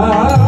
Thank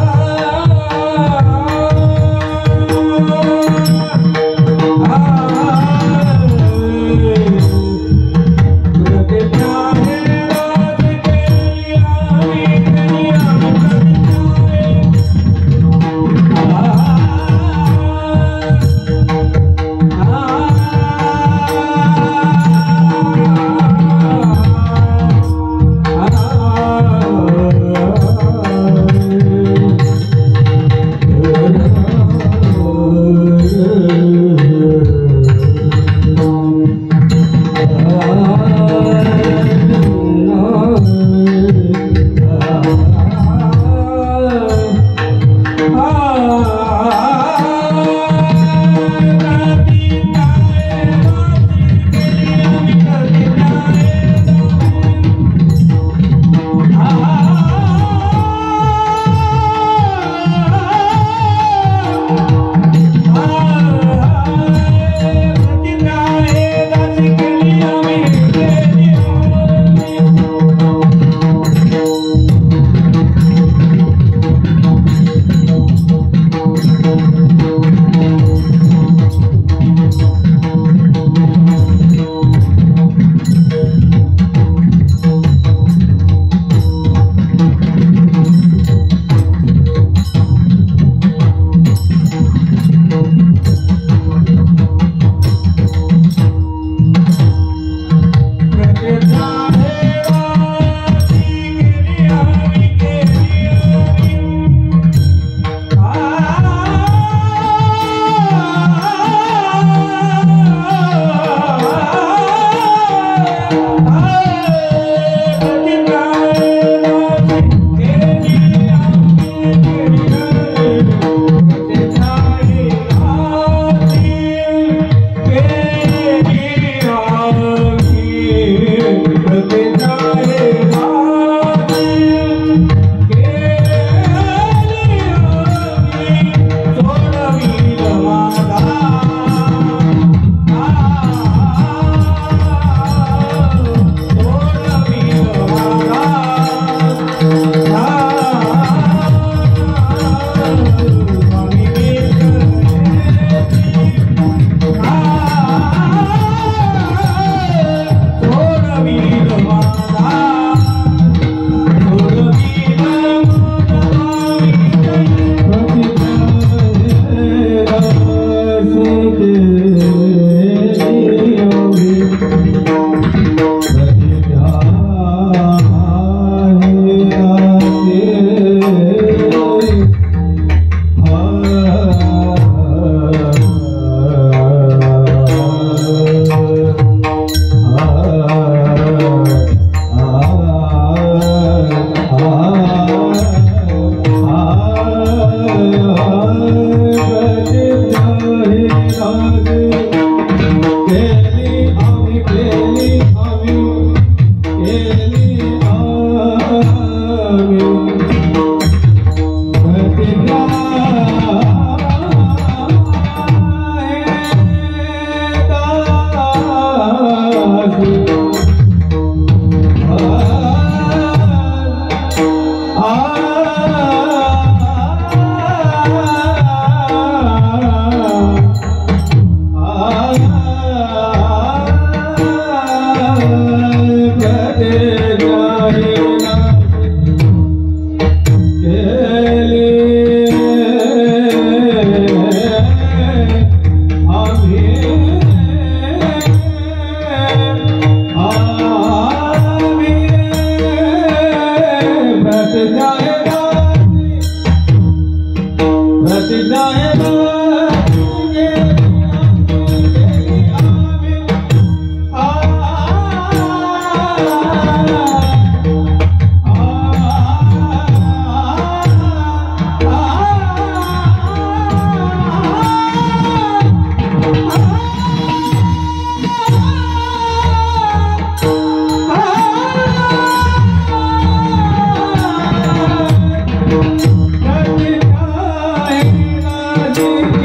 you.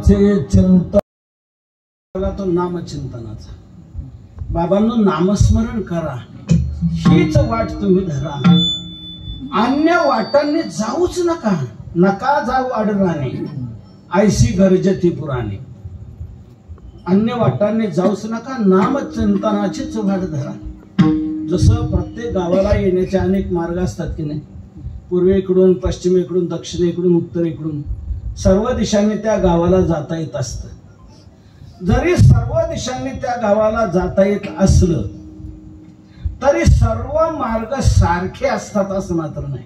नामाचे चिंतन, तो नामचिंतनाचा. बाबांनो नामस्मरण करा, हीच वाट तुम्ही धरा. अन्य वाटांनी जाऊच नका, नका जाऊ आडराने, ऐशी गरजती पुराणे. अन्य वाटांनी जाऊच नका, नामचिंतनाचीच वाट धरा. जसं प्रत्येक गावाला येण्याचे अनेक मार्ग असतात की नाही, पूर्वेकडून, पश्चिमेकडून, दक्षिणेकडून, उत्तरेकडून, सर्व दिशांनी त्या गावाला जाता येत असतं. जरी सर्व दिशांनी त्या गावाला जाता येत असलं तरी सर्व मार्ग सारखे असतात असं मात्र नाही.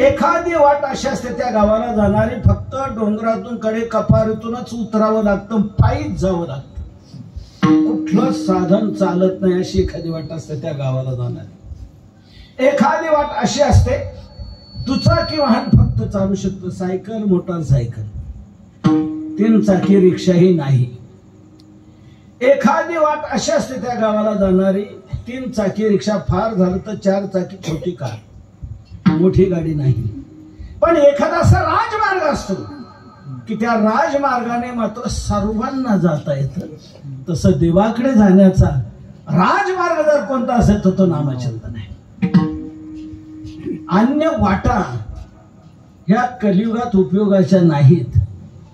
एखादी वाट अशी असते त्या गावाला जाणारी, फक्त डोंगरातून कडे कपारीतूनच उतरावं लागतं, पायीच जावं लागतं, कुठलं साधन चालत नाही अशी एखादी वाट असते त्या गावाला जाणारी. एखादी वाट अशी असते दुचाकी वाहन फक्त चालू शकतं, सायकल, मोटारसायकल, 3 चाकी रिक्षाही नाही. एखादी वाट अशी असते त्या गावाला जाणारी, 3 चाकी रिक्षा, फार झालं तर 4 चाकी छोटी कार, मोठी गाडी नाही. पण एखादा असा राजमार्ग असतो की त्या राजमार्गाने मात्र सर्वांना जाता येतं. तसं देवाकडे जाण्याचा राजमार्ग जर कोणता असेल तर तो नामचिंतन आहे. अन्य वाटा ह्या कलियुगात उपयोगाच्या नाहीत.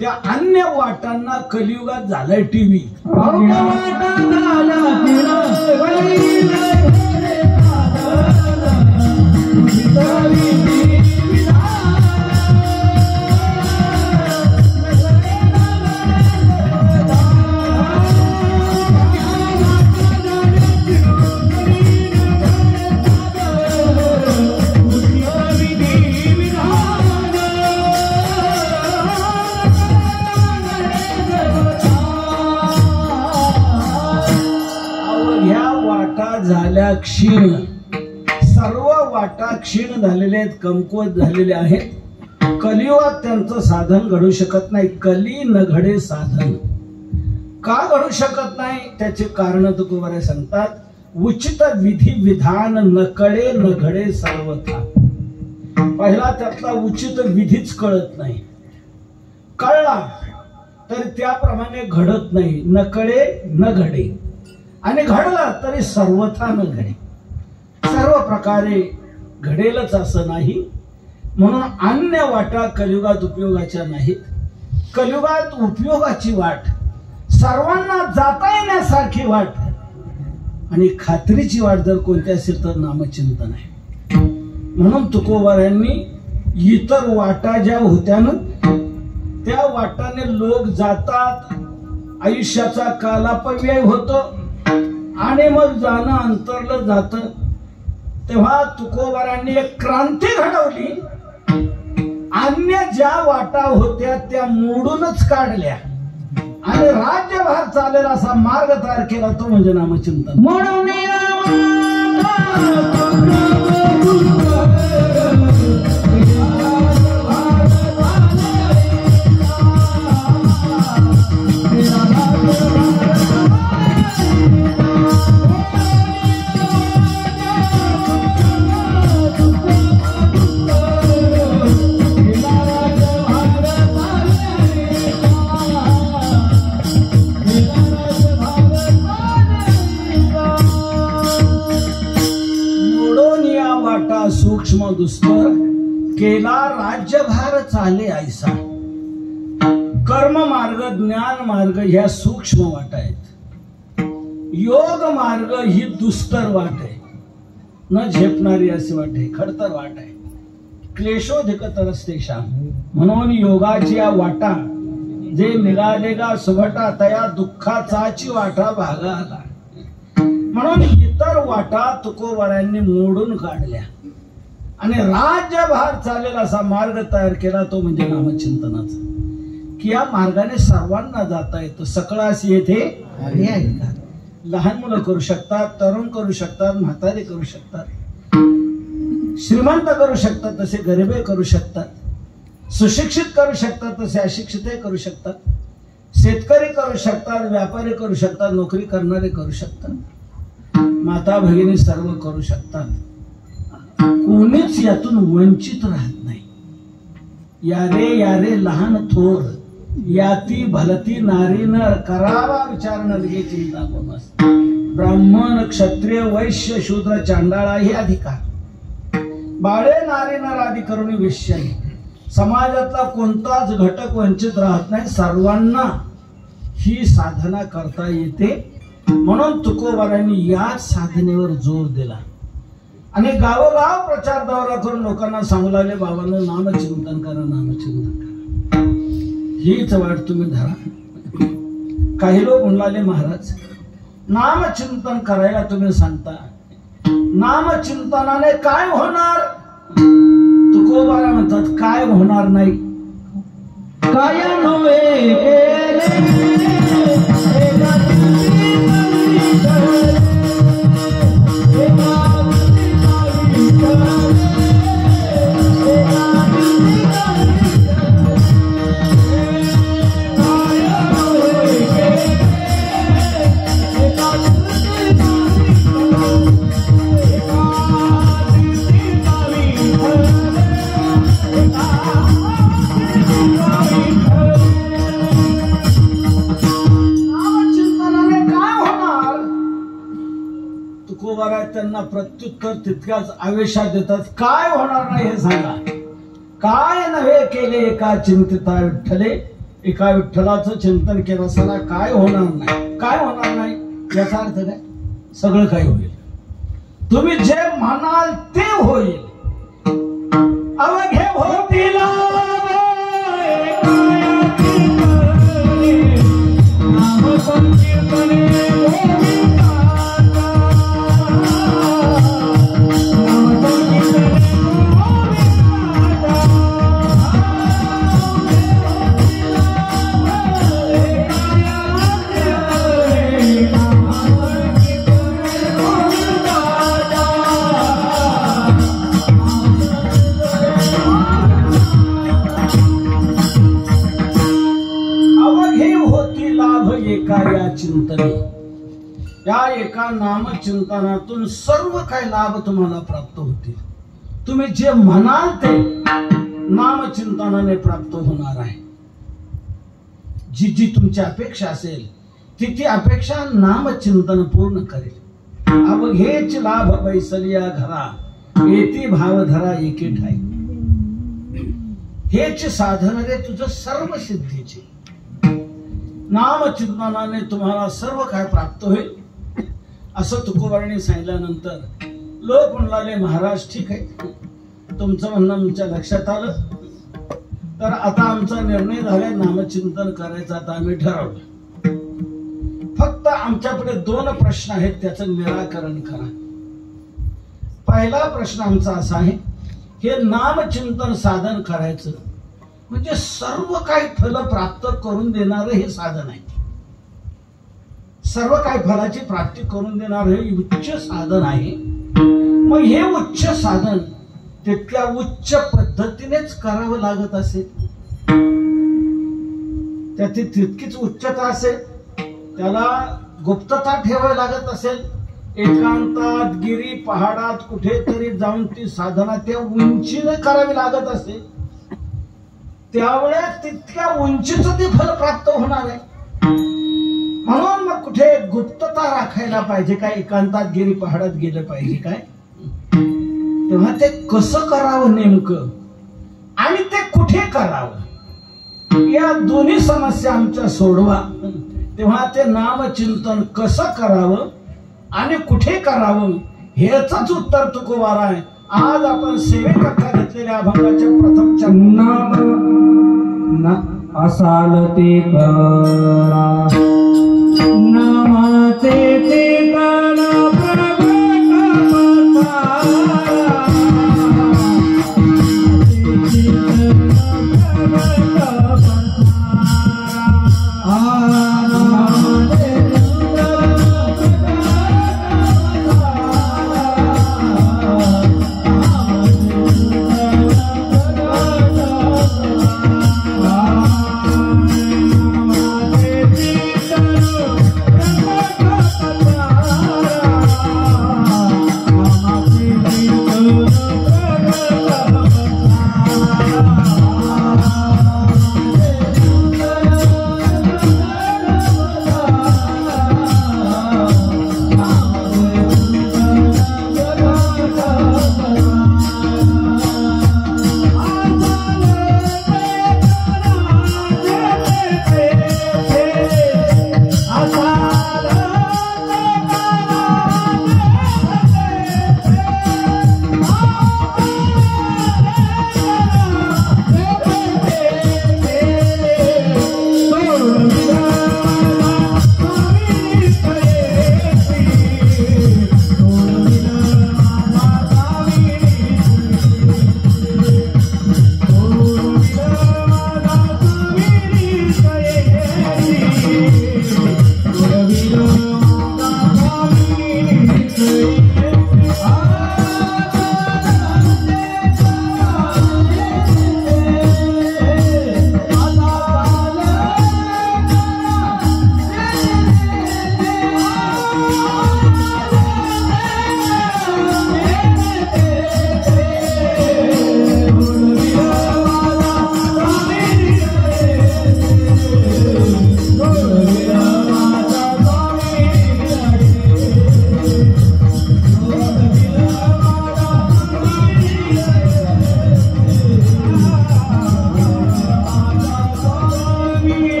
त्या अन्य वाटांना कलियुगात झालाय टीव्ही. झाल्या क्षीण, सर्व वाटा क्षीण झालेले आहेत, कमकुवत झालेले आहेत. कलियुगात त्यांचं साधन घडू शकत नाही. कली न घडे साधन. का घडू शकत नाही त्याचे कारण तुकोबारे सांगतात. उचित विधी विधान न कळे न घडे सर्वथा. पहिला त्यातला उचित विधीच कळत नाही, कळला तर त्याप्रमाणे घडत नाही. न कळे न घडे, आणि घडला तरी सर्वथा न घडे. सर्व प्रकारे घडेलच असं नाही. म्हणून अन्य वाटा कलियुगात उपयोगाच्या नाहीत. कलियुगात उपयोगाची वाट, सर्वांना जाता येण्यासारखी वाट आणि खात्रीची वाट जर कोणती असेल तर नामचिंतन आहे. म्हणून तुकोबारांनी इतर वाटा ज्या होत्या ना त्या वाटाने लोक जातात, आयुष्याचा कालापव्यय होतो आणि मग जाणं अंतरलं जातं. तेव्हा तुकोबारांनी एक क्रांती घडवली. अन्य ज्या वाटा होत्या त्या मोडूनच काढल्या आणि राज्यभार चालेल असा मार्ग तयार केला, तो म्हणजे नामचिंतन. म्हणून सूक्ष्म दुस्तर केला राज्यभार चाले ऐसा. कर्म मार्ग, ज्ञान मार्ग ह्या सूक्ष्म वाट आहेत. योग मार्ग ही दुस्तर वाट आहे, न झेपणारी अशी वाट आहे, खडतर वाट आहे. क्लेशोधिक तरस्तेशा. म्हणून योगाची या वाटा जे निघाले गा सुभटा तया दुःखाचाची वाटा भागा आला. म्हणून इतर वाटा तुकोबारांनी मोडून काढल्या आणि राज्यभार चालेल असा मार्ग तयार केला, तो म्हणजे नामचिंतनाचा. की या मार्गाने सर्वांना जाता येतं. सकळाशी येथे लहान मुलं करू शकतात, तरुण करू शकतात, म्हातारे करू शकतात, श्रीमंत करू शकतात, तसे गरिबे करू शकतात, सुशिक्षित करू शकतात, तसे अशिक्षितही करू शकतात, शेतकरी करू शकतात, व्यापारी करू शकतात, नोकरी करणारे करू शकतात, माता भगिनी सर्व करू शकतात. कोणीच यातून वंचित राहत नाही. यारे यारे लहान थोर याती भलती नारी न करावा विचार न लगे चिंता कोणास. ब्राह्मण क्षत्रिय वैश्य शूद्र चांडाळा हे अधिकार. बाळे नारी नर आदी करून विषय. समाजातला कोणताच घटक वंचित राहत नाही. सर्वांना ही साधना करता येते. म्हणून तुकोबारांनी याच साधनेवर जोर दिला आणि गावोगाव प्रचार दौरा करून लोकांना सांगू लागले, बाबांनो नामचिंतन करा, नामचिंतन करा. हीच वाट तुम्ही धरा. काही लोक म्हणाले, महाराज नामचिंतन करायला तुम्ही सांगता, नामचिंतनाने काय होणार? तुकोबारा म्हणतात, काय होणार नाही. काय नव्हे त्यांना प्रत्युत्तर तितक्याच आवेशात देतात. काय होणार नाही हे सांगा. काय नव्हे केले एका चिंतिता विठ्ठले. एका विठ्ठलाचं चिंतन केलं असताना काय होणार नाही. काय होणार नाही याचा अर्थ काय? सगळं काही होईल. तुम्ही जे म्हणाल ते होईल. अवघे होतील चिंतने. या एका नामचिंतनातून सर्व काही लाभ तुम्हाला प्राप्त होतील. तुम्ही जे म्हणाल ते नामचिंतनाने प्राप्त होणार आहे. जी जी तुमची अपेक्षा असेल ती ती अपेक्षा नामचिंतन पूर्ण करेल. अवघेच लाभ बैसलिया घरा येती भावधरा एके ठाई. हेच साधन रे तुझं सर्व सिद्धीचे. नामचिंतनाने तुम्हाला सर्व काय प्राप्त होईल असं तुकोबारांनी सांगितल्यानंतर लोक म्हणाले, महाराज ठीक आहे, तुमचं म्हणणं आमच्या लक्षात आलं, तर आता आमचा निर्णय झाला, नामचिंतन करायचं आता आम्ही ठरवलं. फक्त आमच्याकडे 2 प्रश्न आहेत, त्याचं निराकरण करा. पहिला प्रश्न आमचा असा आहे, हे नामचिंतन साधन करायचं म्हणजे सर्व काही फल प्राप्त करून देणारं हे साधन आहे. सर्व काही फलाची प्राप्ती करून देणारं हे उच्च साधन आहे. मग हे उच्च साधन तितक्या उच्च पद्धतीनेच करावं लागत असेल. त्याची तितकीच उच्चता असेल, त्याला गुप्तता ठेवावी लागत असेल. एकांतात गिरी पहाडात कुठेतरी जाऊन ती साधना त्या उंचीने करावी लागत असेल, त्यावेळेस तितक्या उंचीचं ते फल प्राप्त होणार आहे. म्हणून मग कुठे गुप्तता राखायला पाहिजे काय, एकांतात गिरी पहाडात गेलं पाहिजे काय. तेव्हा ते कसं करावं नेमकं आणि ते कुठे करावं, या दोन्ही समस्या आमच्या सोडवा. तेव्हा ते नामचिंतन कसं करावं आणि कुठे करावं हेच उत्तर तुकोबार आहे. आज आपण सेवेकरता घेतलेल्या अभंगाच्या प्रथम नाम असाल ते करा, नामाचे ते करा प्रगट पसारा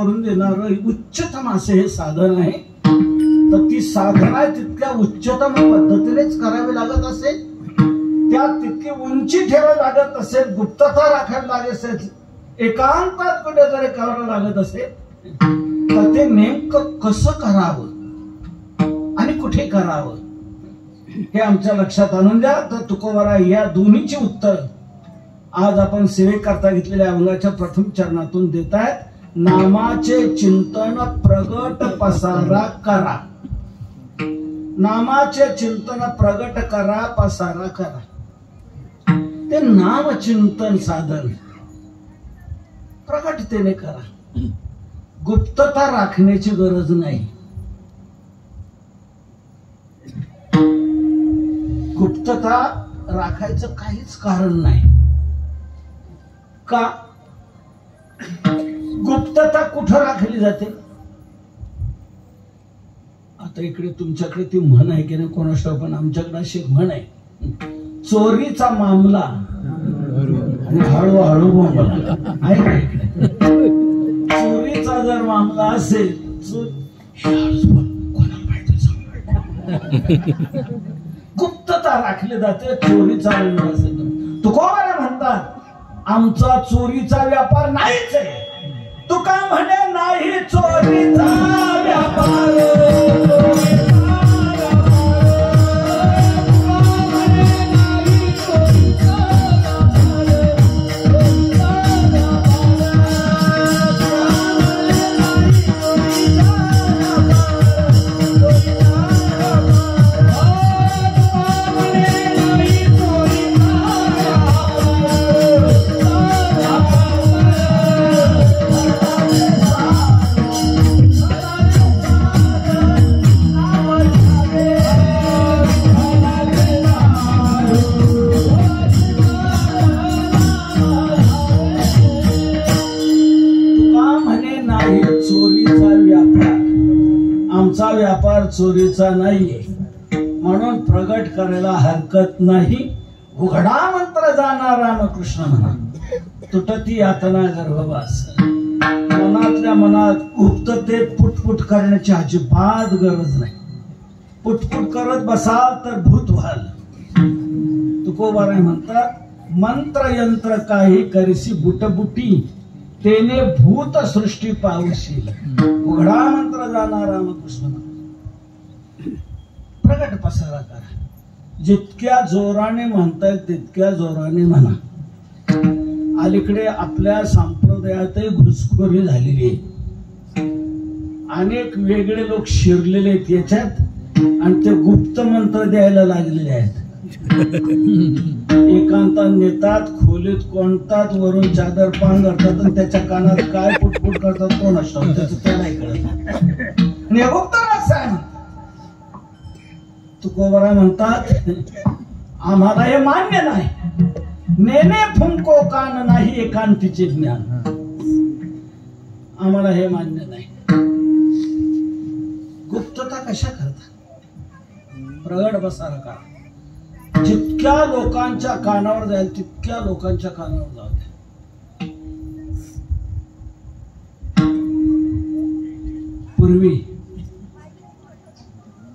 करून देणारं उच्चतम असे हे साधन आहे. तर ती साधना तितक्या उच्चतम पद्धतीनेच करावी लागत असेल, त्यात तितकी उंची ठेवावी लागत असेल, गुप्तता राखावी लागत असेल, एकांतात कुठेतरी करावं लागत असेल, तर ते नेमकं कसं करावं आणि कुठे करावं हे आमच्या लक्षात आणून द्या. तर तुकोबाराय या दोन्हीची उत्तर आज आपण सेवेकरता घेतलेल्या अभंगाच्या प्रथम चरणातून देत आहेत. नामाचे चिंतन प्रगट पसारा करा, नामाचे चिंतन प्रगट करा, पसारा करा. ते नाम चिंतन साधन प्रगटतेने करा, गुप्तता राखण्याची गरज नाही. गुप्तता राखायचं काहीच कारण नाही. का? गुप्तता कुठं राखली जाते? आता इकडे तुमच्याकडे ती म्हण आहे की नाही कोणाष्ट, पण आमच्याकडे अशी म्हण आहे, चोरीचा मामला आणि हळूहळू बोंबला आहे का इकडे? चोरीचा जर मामला असेल, कोणाला माहिती, गुप्तता राखली जाते. चोरीचा मामला असेल तुकोबाराय म्हणतात आमचा चोरीचा व्यापार नाहीच आहे. तुका म्हणे नाही चोरीचा व्यापार, व्यापार चोरीचा नाहीये म्हणून प्रगट करायला हरकत नाही. उघडा मंत्र जाणार रामकृष्ण म्हणा, तुटती यातना गर्भवास. मनातल्या मनात गुप्ततेत पुटपुट करण्याची अजिबात गरज नाही. पुटपुट करत बसाल तर भूत व्हाल. तुकोबाराय म्हणतात मंत्र यंत्र काही करीसी बुटबुटी, तेने भूत सृष्टी पावशील. उघडा मंत्र जाणार रामकृष्ण, प्रगट पसारा करा. जितक्या जोराने म्हणताय तितक्या जोराने म्हणा. अलीकडे आपल्या संप्रदायातही घुसखोरी झालेली आहे. अनेक वेगळे लोक शिरलेले आहेत याच्यात आणि ते गुप्त मंत्र द्यायला लागलेले आहेत. एकांतात नेतात, खोलीत कोणतात, वरून चादर पान करतात आणि त्याच्या कानात काय पुटपुट करतात कोण असतं त्याचं त्या नाही कळत. तुकोबाराय म्हणतात आम्हाला हे मान्य नाही. नेने फुंको कान नाही एकांतीचे ज्ञान, आम्हाला हे मान्य नाही. गुप्तता कशा करता? प्रगट पसारा करा. जितक्या लोकांच्या कानावर जाईल तितक्या लोकांच्या कानावर जाऊ द्या. पूर्वी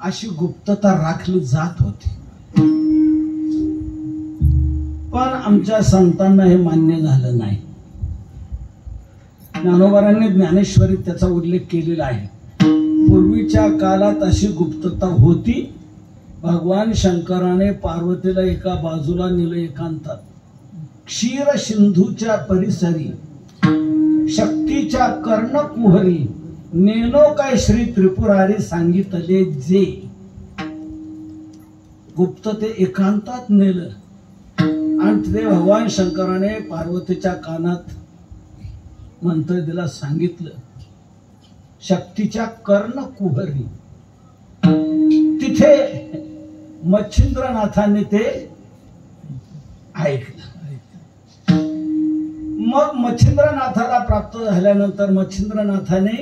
अशी गुप्तता राखली जात होती, पण आमच्या संतांना हे मान्य झालं नाही. ज्ञानोबारांनी ज्ञानेश्वरीत त्याचा उल्लेख केलेला आहे. पूर्वीच्या काळात अशी गुप्तता होती. भगवान शंकराने पार्वतीला एका बाजूला नेलं एकांतात. क्षीर सिंधूच्या परिसरी शक्तीच्या कर्णकुहरी नेनो काय श्री त्रिपुरारी सांगितले जे. गुप्तते एकांतात नेलं आणि ते भगवान शंकराने पार्वतीच्या कानात मंत्र दिला, सांगितलं. शक्तीच्या कर्णकुहरी तिथे मच्छिंद्रनाथांनी ते ऐकलं. मग मच्छिंद्रनाथाला प्राप्त झाल्यानंतर मच्छिंद्रनाथाने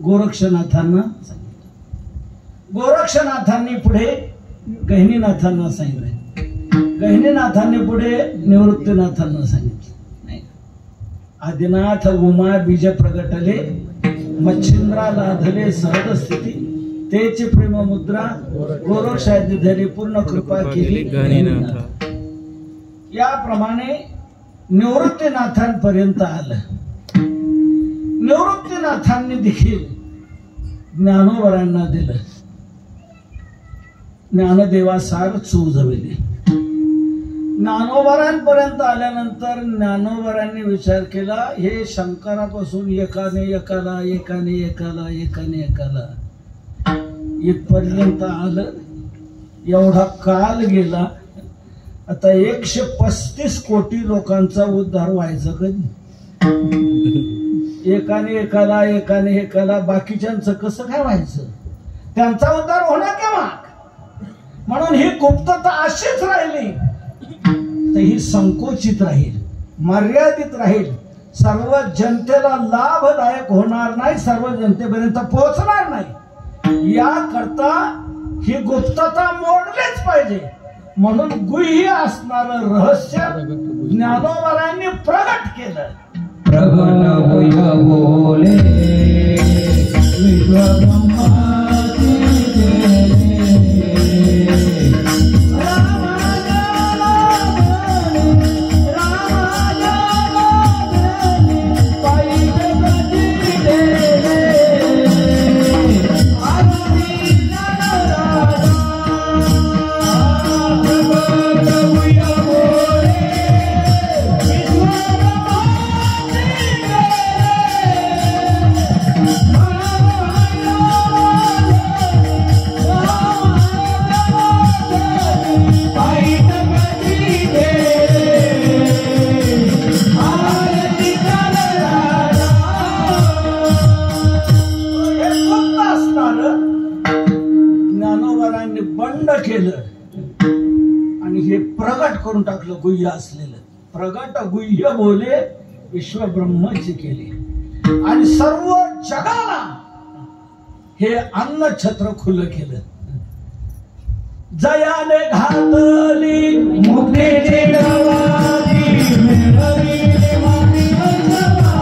गोरक्षनाथांना सांगितलं. गोरक्षनाथांनी पुढे गहिनीनाथांना सांगितलं. गहिनीनाथांनी पुढे निवृत्तीनाथांना सांगितलं. आदिनाथ उमा बीज प्रगटले मच्छिंद्रा लाधले सहज स्थिती तेची प्रेम मुद्रा गोरक्षादी धरी पूर्ण कृपा केली याप्रमाणे निवृत्तीनाथांपर्यंत आलं. निवृत्तीनाथांनी देखील ज्ञानोबरांना दिलं. ज्ञानदेवासार चोजविले. ज्ञानोबरांपर्यंत आल्यानंतर ज्ञानोबरांनी विचार केला, हे शंकरापासून एकाने एकाला एकाने एकाला एकाने एकाला इथपर्यंत आलं. एवढा काल गेला. आता 135 कोटी लोकांचा उद्धार व्हायचा कधी? एकाने एकाला एकाने एकाला बाकीच्यांचं कसं काय व्हायचं? त्यांचा उद्धार होणार केव्हा? म्हणून ही गुप्तता अशीच राहिली तर ही संकोचित राहील, मर्यादित राहील, सर्व जनतेला लाभदायक होणार नाही, सर्व जनतेपर्यंत पोहोचणार नाही. याकरता ही गुप्तता मोडलीच पाहिजे. म्हणून गुह्य असणारं रहस्य ज्ञानोबरांनी प्रगट केलं. प्रगट गुह्य बोले विश्वब्रह्माची करून टाकलं. गुह्य असलेलं प्रगट गुह्य बोले विश्वब्रह्माची केली आणि सर्व जगाला हे अन्न छत्र खुलं केलं. जयाने घातली मुक्तीची गवारी मिळविली माती वैष्णवाची.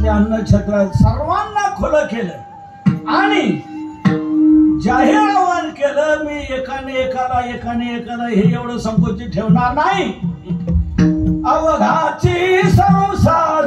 अन्न छत्र सर्वांना खुलं केलं आणि जाहीर आवाहन केलं, मी एकाने एकाला एकाने एकाला हे एवढं संकोचित ठेवणार नाही. अवघाची संसार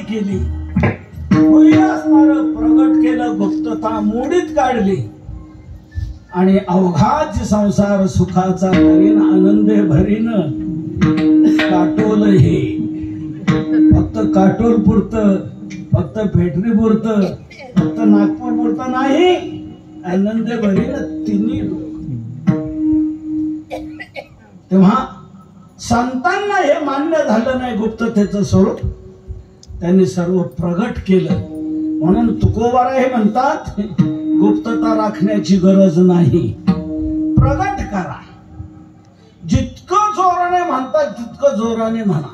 केली. प्रगट केलं, गुप्तता मोडीत काढली आणि अवघाच संसार सुखाचा करीन आनंदे भरीन. काटोल हे फक्त काटोल पुरतं, फक्त फेटरी पुरतं, फक्त नागपूर पुरतं नाही, आनंदे भरीन तिन्ही. तेव्हा संतांना हे मान्य झालं नाही गुप्ततेचं स्वरूप, त्यांनी सर्व प्रगट केलं. म्हणून तुकोबारा हे म्हणतात गुप्तता राखण्याची गरज नाही, प्रगट करा. जितकं जोराने म्हणतात तितकं जोराने म्हणा.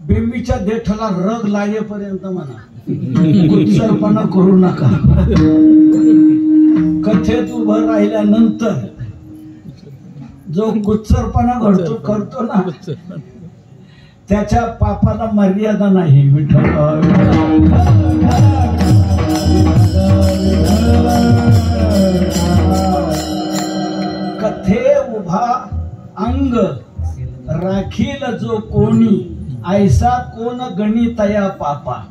बिंबीच्या देठाला रग लागेपर्यंत म्हणा, कुत्सरपणा करू नका. कथेत उभं राहिल्यानंतर जो कुत्सरपणा करतो ना, त्याच्या पापाला मर्यादा नाही. कथे उभा अंग राखील जो कोणी, ऐसा कोण गणितया पापा.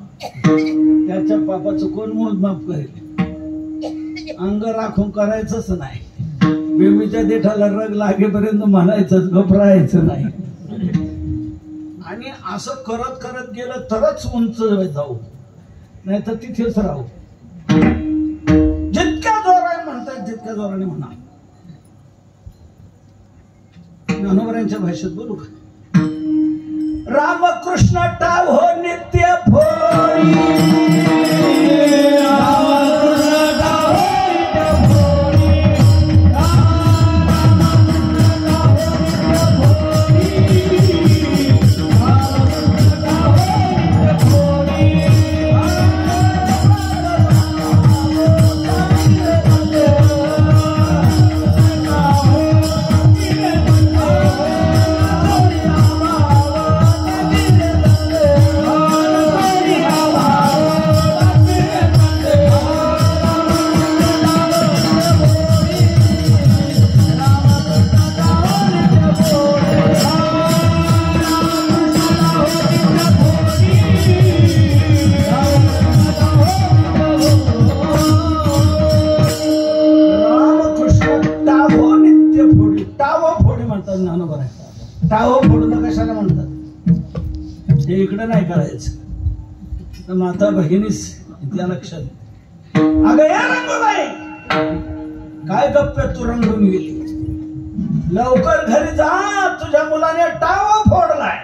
त्याच्या पापाचं कोण मोजमाप करेल? अंग राखून करायचंच नाही. बेबीच्या देठाला रग लागेपर्यंत म्हणायचं, घबरायचं नाही. आणि असं करत करत गेलं तरच उंच जाऊ, नाही तर तिथेच राहू. जितक्या जोराने म्हणतात जितक्या जोराने म्हणा. ज्ञानोबरांच्या भाषेत बोलू का? रामकृष्ण टाव नित्य फोडी, टाव फोडणं कशाला म्हणतात हे इकडं नाही करायचं. तर माता भगिनीस इथल्या लक्षात, अगं या रंगूबाई काय गप्पे तू रंगून गेली, लवकर घरी जा, तुझ्या मुलाने टाव फोडलाय.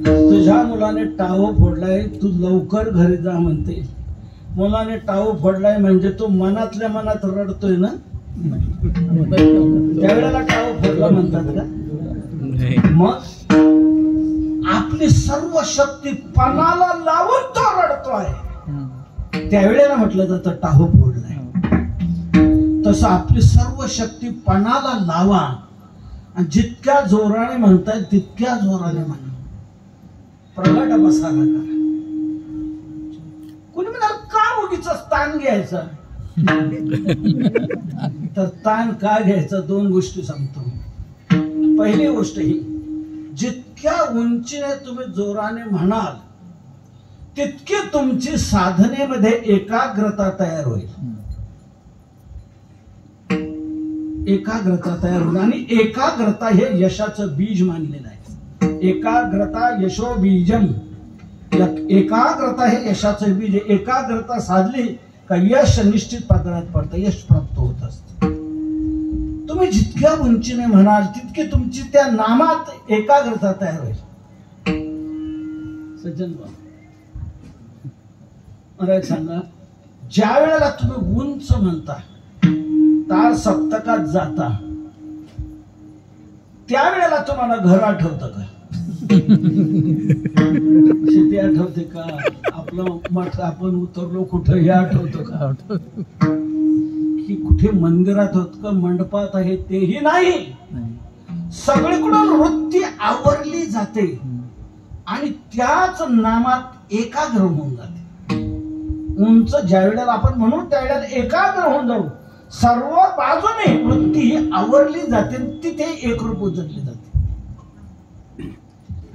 तुझ्या मुलाने टाव फोडलाय, तू लवकर घरी जा म्हणते. मुलाने टाव फोडलाय म्हणजे तो मनातल्या मनात रडतोय ना, त्यावेळेला टाव फोडला म्हणतात का? मग आपली सर्व शक्ती पणाला लावून तो रडतोय, त्यावेळेला म्हटलं जातं टाहो फोडलाय. तसं आपली सर्व शक्ती पणाला लावा आणि जितक्या जोराने म्हणताय तितक्या जोराने म्हणा. प्रगट बसायला करा. कुणी म्हणाल का उगीच ताण घ्यायचा? तर ताण का घ्यायचा? दोन गोष्टी सांगतो. पहिली गोष्ट ही, जितक्या उंचीने तुम्ही जोराने म्हणाल तितकी तुमची साधनेमध्ये एकाग्रता तयार होईल. एकाग्रता तयार होईल आणि एकाग्रता हे यशाचं बीज मानलेलं आहे. एकाग्रता यशो बीजम. एकाग्रता हे यशाचं बीज आहे. एकाग्रता साधली का यश निश्चित पातळीत पडतं, यश प्राप्त होत असतं. तुम्ही जितक्या उंचीने म्हणाल तितकी तुमची त्या नामात एकाग्रता तयार होईल. सज्जन मला सांगा, ज्या वेळेला तुम्ही उंच म्हणता, तार सप्तकात जाता, त्यावेळेला तुम्हाला घर आठवतं का? शेती आठवते का? आपलं मठ आपण उतरलो कुठं हे आठवतं का? की कुठे मंदिरात होत का मंडपात आहे तेही नाही. सगळीकडून वृत्ती आवरली जाते आणि त्याच नामात एकाग्र होऊन जाते. उंच ज्या वेळेला आपण म्हणू त्यावेळेला एकाग्र होऊन जाऊ. सर्व बाजूने वृत्ती ही आवरली जाते, तिथे एकरूप उजळली जाते.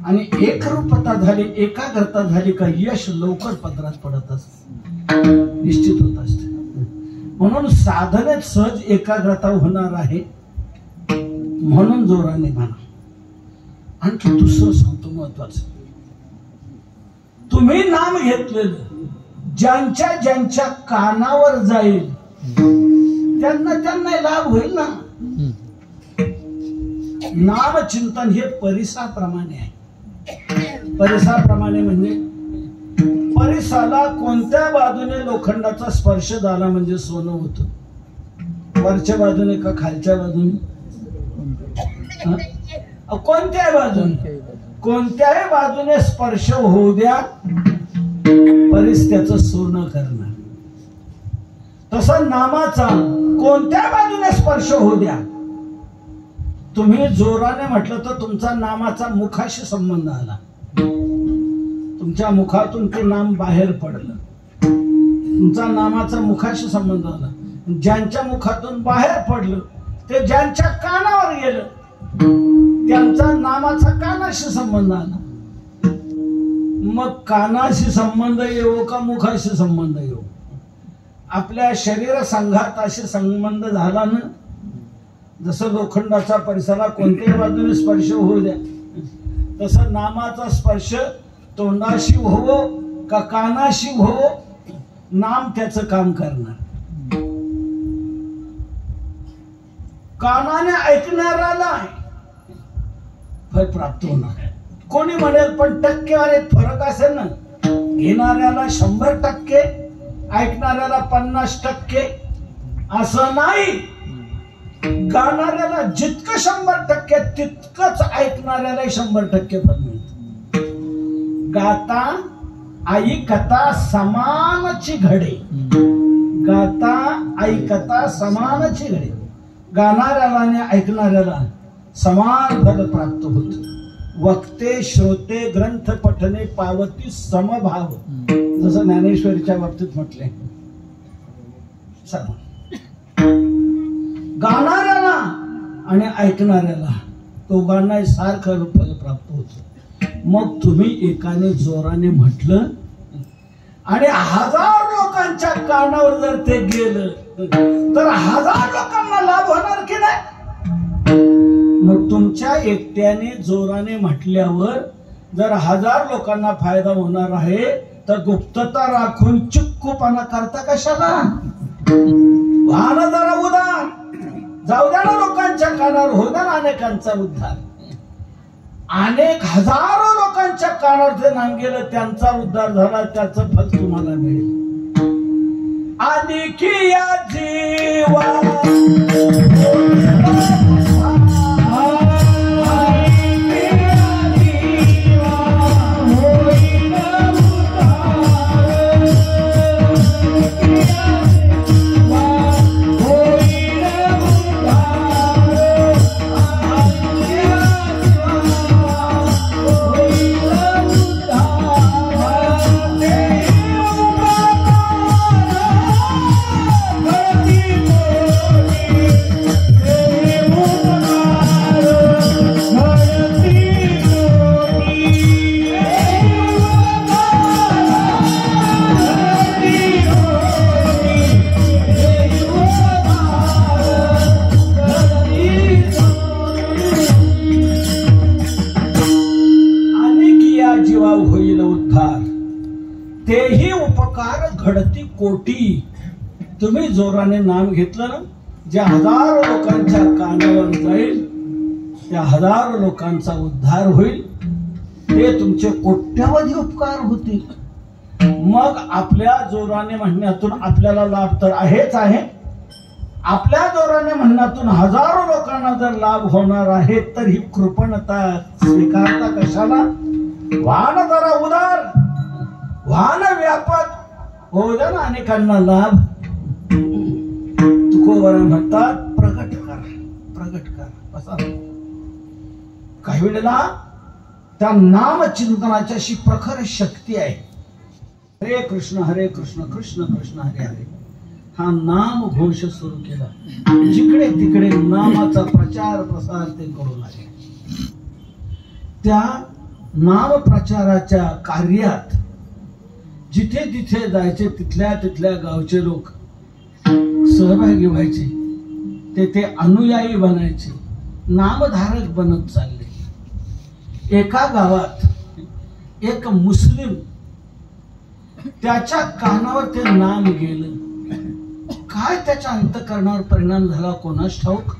आणि एकरूपता झाली, एकाग्रता झाली का यश लवकर पदरात पडत असते, निश्चित होत असते. म्हणून साधनेत सहज एकाग्रता होणार आहे. म्हणून जोराने म्हणा. आणखी दुसरं सांगतो महत्वाचं, तुम्ही नाम घेतलेलं ज्यांच्या ज्यांच्या कानावर जाईल त्यांना त्यांना लाभ होईल ना. नामचिंतन हे परिसाप्रमाणे आहे. परिसाप्रमाणे म्हणजे परिसाला कोणत्या बाजूने लोखंडाचा स्पर्श झाला म्हणजे सोनं होतं? वरच्या बाजूने का खालच्या बाजूने? कोणत्याही बाजूने, कोणत्याही बाजूने स्पर्श होऊ द्या, परिस त्याचं सोनं करणार. तसं नामाचा कोणत्या बाजूने स्पर्श होऊ द्या, तुम्ही जोराने म्हटलं तर तुमचा नामाचा मुखाशी संबंध आला, तुमच्या मुखातून ते नाम बाहेर पडलं, तुमचा नामाचा मुखाशी संबंध आला. ज्यांच्या मुखातून बाहेर पडलं ते ज्यांच्या कानावर गेलं त्यांचा नामाचा कानाशी संबंध आला. मग कानाशी संबंध येऊ का मुखाशी संबंध येऊ? आपल्या शरीर संघाताशी संबंध झाला ना. जसं लोखंडाचा परिसराला कोणत्याही बाजूने स्पर्श होऊ द्या, तसं नामाचा स्पर्श तोंडाशी होवो का कानाशी होवो, नाम त्याचं काम करणार. कानाने ऐकणाऱ्याला फळ प्राप्त होणार. कोणी म्हणेल पण टक्केवारीत फरक असेल ना, घेणाऱ्याला 100%, ऐकणाऱ्याला 50%, असं नाही. गाणाऱ्याला जितकं 100% तितकंच ऐकणाऱ्याला 100% फळ मिळतं. गाता ऐकता समानची घडे, गाता ऐकता समानची घडे. गाणाऱ्याला आणि ऐकणाऱ्याला समान फल प्राप्त होत. वक्ते श्रोते ग्रंथ पठने पावती समभाव, जसं ज्ञानेश्वरीच्या बाबतीत म्हटले. गाणाऱ्याला आणि ऐकणाऱ्याला दोघांना सारखं फल प्राप्त होत. मग तुम्ही एकाने जोराने म्हटलं आणि 1000 लोकांच्या कानावर जर ते गेलं तर 1000 लोकांना लाभ होणार की नाही? मग तुमच्या एकट्याने जोराने म्हटल्यावर जर 1000 लोकांना फायदा होणार आहे तर गुप्तता राखून चिक्कूपणा करता कशाला? वाहन जरा उदार जाऊ द्या ना, लोकांच्या कानावर हो द्या ना अनेकांचा उद्धार. अनेक हजारो लोकांच्या कानावर ते नाम गेलं, त्यांचा उद्धार झाला, त्याचं फल तुम्हाला मिळेल. आणि की या जीवा तेही उपकार घडती कोटी. तुम्ही जोराने नाम घेतलं ना, ज्या 1000 लोकांच्या कानावर जाईल त्या 1000 लोकांचा उद्धार होईल, ते तुमचे कोट्यावधी उपकार होतील. मग आपल्या जोराने म्हणण्यातून आपल्याला लाभ तर आहेच आहे. आपल्या जोराने म्हणण्यातून हजारो लोकांना जर लाभ होणार आहे तर ही कृपणता स्वीकारता कशाला? वाहन जरा उदार, वाहन व्यापक होऊ द्या ना अनेकांना लाभ. तुकोबरा म्हणतात प्रगट करा, प्रगट करा. बसा. काही वेळेला त्या नाम चिंतनाची अशी प्रखर शक्ती आहे. हरे कृष्ण कृष्ण कृष्ण हरे हरे हा नाम घोष सुरू केला. जिकडे तिकडे नामाचा प्रचार प्रसार ते करू लागले. त्या नाम प्रचाराच्या कार्यात जिथे जिथे जायचे तिथल्या तिथल्या गावचे लोक सहभागी व्हायचे, ते अनुयायी बनायचे, नामधारक बनत चालले. एका गावात एक मुस्लिम, त्याच्या कानावर ते नाम गेलं. काय त्याच्या अंतःकरणावर परिणाम झाला कोणास ठाऊक.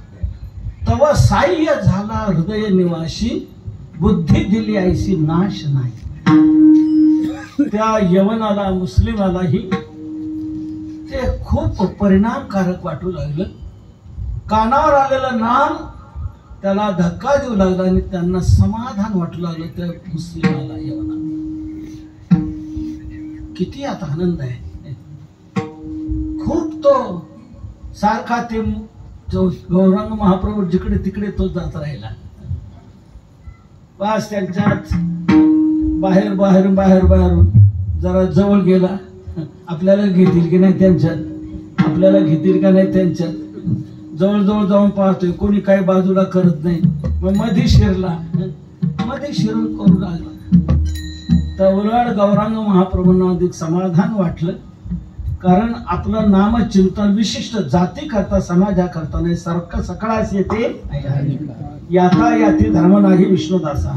तव साह्य झाला हृदय निवासी, बुद्धी दिली ऐसी नाश नाही. त्या यवनाला, मुस्लिमालाही ते खूप परिणामकारक वाटू लागलं. कानावर आलेलं नाम त्याला धक्का देऊ लागला आणि त्यांना समाधान वाटू लागलं. त्या मुस्लिमाला, यवनाला किती आता आनंद आहे. खूप तो सारखा ते गौरांग महाप्रभू जिकडे तिकडे तो जात राहिला. बस त्यांच्यात बाहेर बाहेर बाहेर बाहेर जरा जवळ गेला. आपल्याला घेतील की नाही त्यांच्यात, आपल्याला घेतील का नाही त्यांच्यात. जवळजवळ जाऊन पाहतोय, कोणी काही बाजूला करत नाही. मग मध्ये शिरला, मध्ये शिरून करू लागला. तर उलट गौरांग महाप्रभूंना अधिक समाधान वाटलं. कारण आपलं नामचिंतन विशिष्ट जाती करता, समाजा करता नाही. सारखं सकाळास येते याता याती धर्म नाही विष्णुदासा.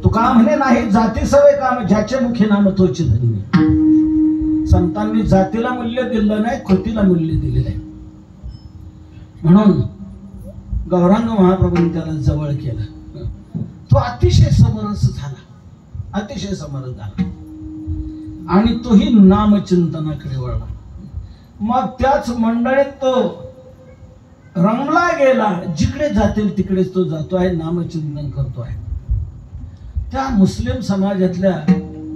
तुका म्हणे नाही जाती सवय काम, ज्याचे मुखी नाम तोची धन्य. संतांनी जातीला मूल्य दिलं नाही, कृतीला मूल्य दिले नाही. म्हणून गौरांग महाप्रभूंनी त्याला जवळ केलं. तो अतिशय समरस झाला, अतिशय समरस झाला आणि तोही नामचिंतनाकडे वळला. मग त्याच मंडळीत तो रमला गेला. जिकडे जातील तिकडेच तो जातो आहे, नामचिंतन करतो आहे. त्या मुस्लिम समाजातल्या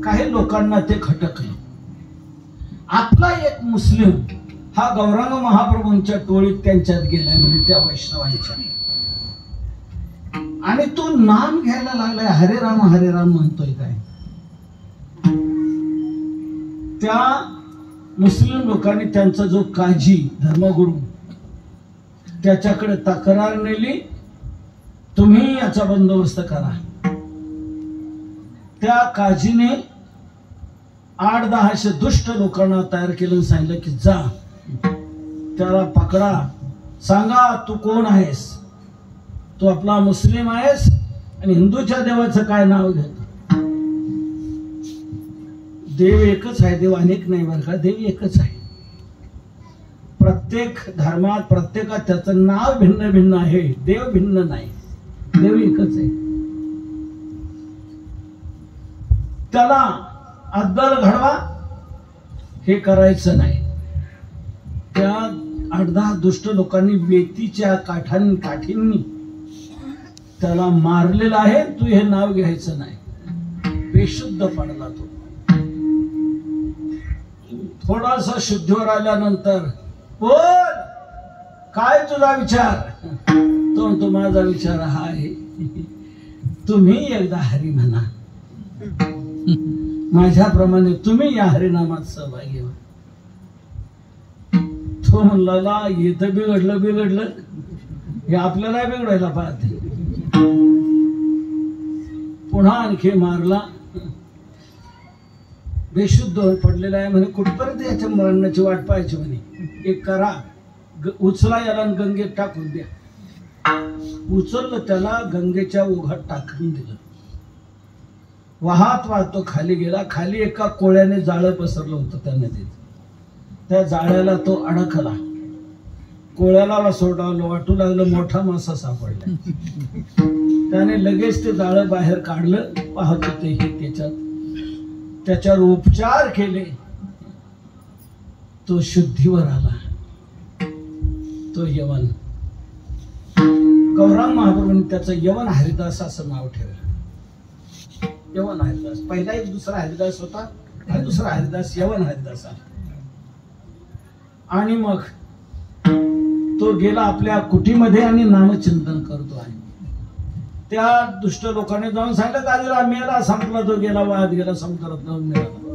काही लोकांना ते खटकलं. आपला एक मुस्लिम हा गौरांग महाप्रभूंच्या टोळीत त्यांच्यात गेलाय म्हणजे त्या वैष्णवांच्या, आणि तो नाम घ्यायला लागलाय, हरे राम म्हणतोय काय. त्या मुस्लिम लोकांनी त्यांचा जो काजी धर्मगुरू त्याच्याकडे तक्रार नेली, तुम्ही याचा बंदोबस्त करा. त्या काजीने 8-10 दुष्ट लोकांना तयार केलं, सांगितलं की जा त्याला पकडा, सांगा तू कोण आहेस, तू आपला मुस्लिम आहेस आणि हिंदूच्या देवाचं काय नाव घेतो. देव एकच आहे, देव अनेक नाही बरं का, देव एकच आहे. प्रत्येक धर्मात प्रत्येकात त्याचं नाव भिन्न भिन्न आहे, देव भिन्न नाही, देव एकच आहे. त्याला अद्दल घडवा हे करायचं नाही. त्या 8-10 दुष्ट लोकांनी वेतीच्या काठींनी त्याला मारलेलं आहे. तू हे नाव घ्यायचं नाही. बेशुद्ध पडला तो. थोडासा शुद्धीवर आल्यानंतर बोल काय तुझा विचार. तो म्हणतो माझा विचार हा आहे, तुम्ही एकदा हरी म्हणा, माझ्याप्रमाणे तुम्ही या हरिनामात सहभागी व्हा. तो म्हणला येतं बिघडलं हे आपल्याला बिघडायला पाहते. पुन्हा आणखी मारला. बेशुद्ध पडलेला आहे म्हणे, कुठपर्यंत याच्या मरणाची वाट पाहायची म्हणे. एक करा, उचला याला गंगेत टाकून द्या. उचललं त्याला, गंगेच्या ओघात टाकून दिलं. वाहत तो खाली गेला. खाली एका कोळ्याने जाळं पसरलं होतं त्या नदीत. त्या जाळ्याला तो अडकला. कोळ्याला सोडावलं, वाटू लागलं मोठा मासा सापडला. त्याने लगेच ते जाळं बाहेर काढलं. पाहत होते हे त्याच्यावर उपचार केले. तो शुद्धीवर आला. तो यवन. गौरांग महाप्रभूंनी त्याचं यवन हरिदास असं नाव ठेवलं. यवन हरिदास. पहिला एक दुसरा हरिदास होता, हा दुसरा हरिदास यवन हरिदास आहे. आणि मग तो गेला आपल्या कुटीमध्ये आणि नामचिंतन करतो आहे. त्या दुष्ट लोकांनी जाऊन सांगितलं काजीला मेला, संपला, तो गेला, वाहत गेला, समुद्रात जाऊन मिळाला.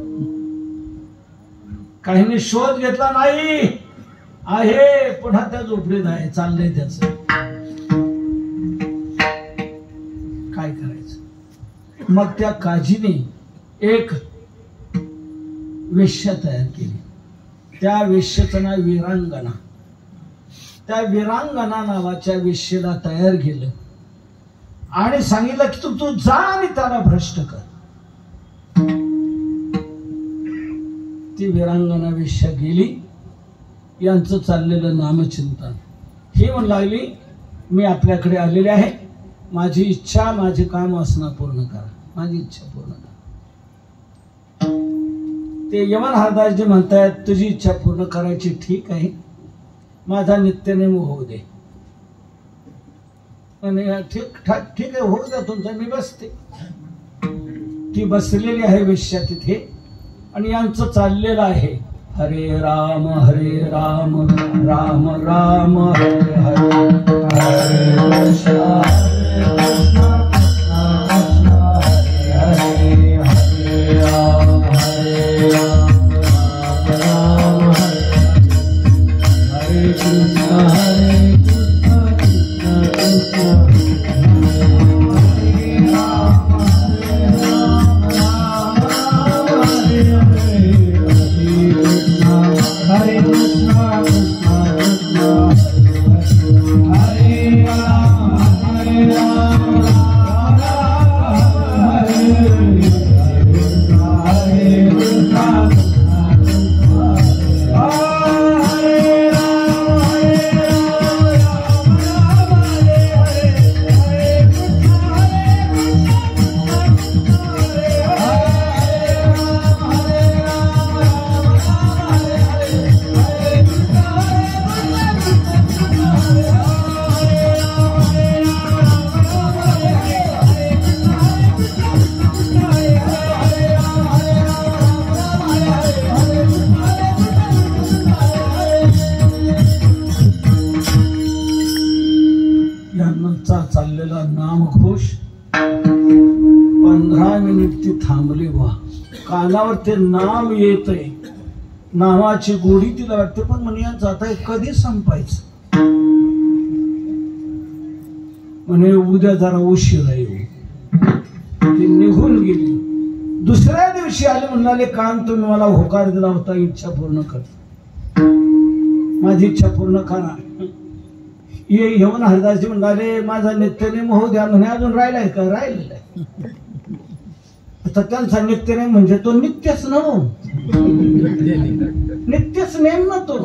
काहींनी शोध घेतला नाही, आहे पुन्हा त्या झोपडीत आहे, चाललंय त्याच. काय करायचं. मग त्या काजीने एक वेश्या तयार केली. त्या वेश्येचं नाव वीरांगना. त्या वीरांगना नावाच्या वेश्येला तयार केलं आणि सांगितलं की तू जा आणि त्याला भ्रष्ट कर. ती वीरांगना वेश्या गेली. यांचं चाललेलं नामचिंतन. हे म्हणू लागली मी आपल्याकडे आलेले आहे. माझी इच्छा, माझे काम वासना पूर्ण करा. माझी इच्छा पूर्ण करा. ते यमन हरदासजी म्हणतायत तुझी इच्छा पूर्ण करायची, ठीक आहे, माझा नित्यनेम होऊ दे. आणि ठीक आहे, होऊ द्या तुमचा, मी बसते. ती बसलेली आहे वेश्या तिथे आणि यांचं चाललेलं आहे हरे राम राम राम हरे हरे, हरे कृष्ण हरे हरे राम राम हरे कृष्ण चाललेला नामघोष 15 मिनिट ती थांबली. वा, कानावर ते नाम येतंय, नावाची गोडी तिला वाटते, पण म्हणे यांचं आता हे कधी संपायचं. म्हणे उद्या जरा उशीर येऊ. ती निघून गेली. दुसऱ्या दिवशी आले, म्हणाले काम तुम्ही मला होकार दिला होता, इच्छा पूर्ण कर, माझी इच्छा पूर्ण करा. यमन हरदासजी म्हणाले माझा नित्यनेम होऊ द्या. म्हणे अजून राहिलाय का? राहिलेला आहे. आता त्यांचा नित्यनेम म्हणजे तो नित्यच नव, नित्यच नेम ना तो.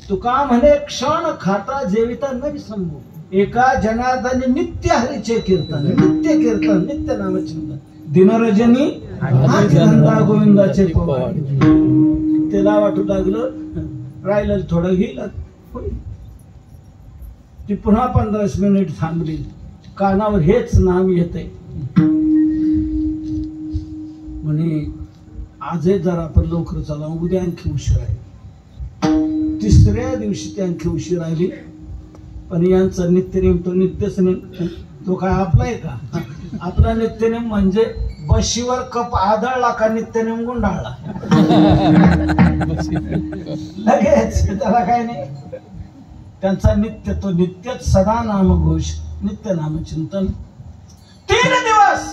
तुका म्हणे क्षण खाता जेविता न विसंबू, एका जनार्दनी नित्य हरीचे कीर्तन, नित्य कीर्तन, नित्य नामचिंतन, दिनरजनी धंदा गोविंदाचे पवार. त्याला वाटू लागलं राहिलं थोडं घेईल. ती पुन्हा 15 मिनिट थांबली. कानावर हेच नाम येते. म्हणे आजही जरा आपण लवकर चला, उद्या आणखी उशीर आहे. तिसऱ्या दिवशी ती आणखी उशीर आली. पण यांचा नित्यनेम तो नित्यच नेम, तो काय आपला आहे का? आपला नित्यनेम म्हणजे बशीवर कप आदळला का नित्यनेम गुंडाळला लगेच, त्याला काय नाही. त्यांचा नित्य तो नित्यच सदा नामघोष, नित्य नामचिंतन. 3 दिवस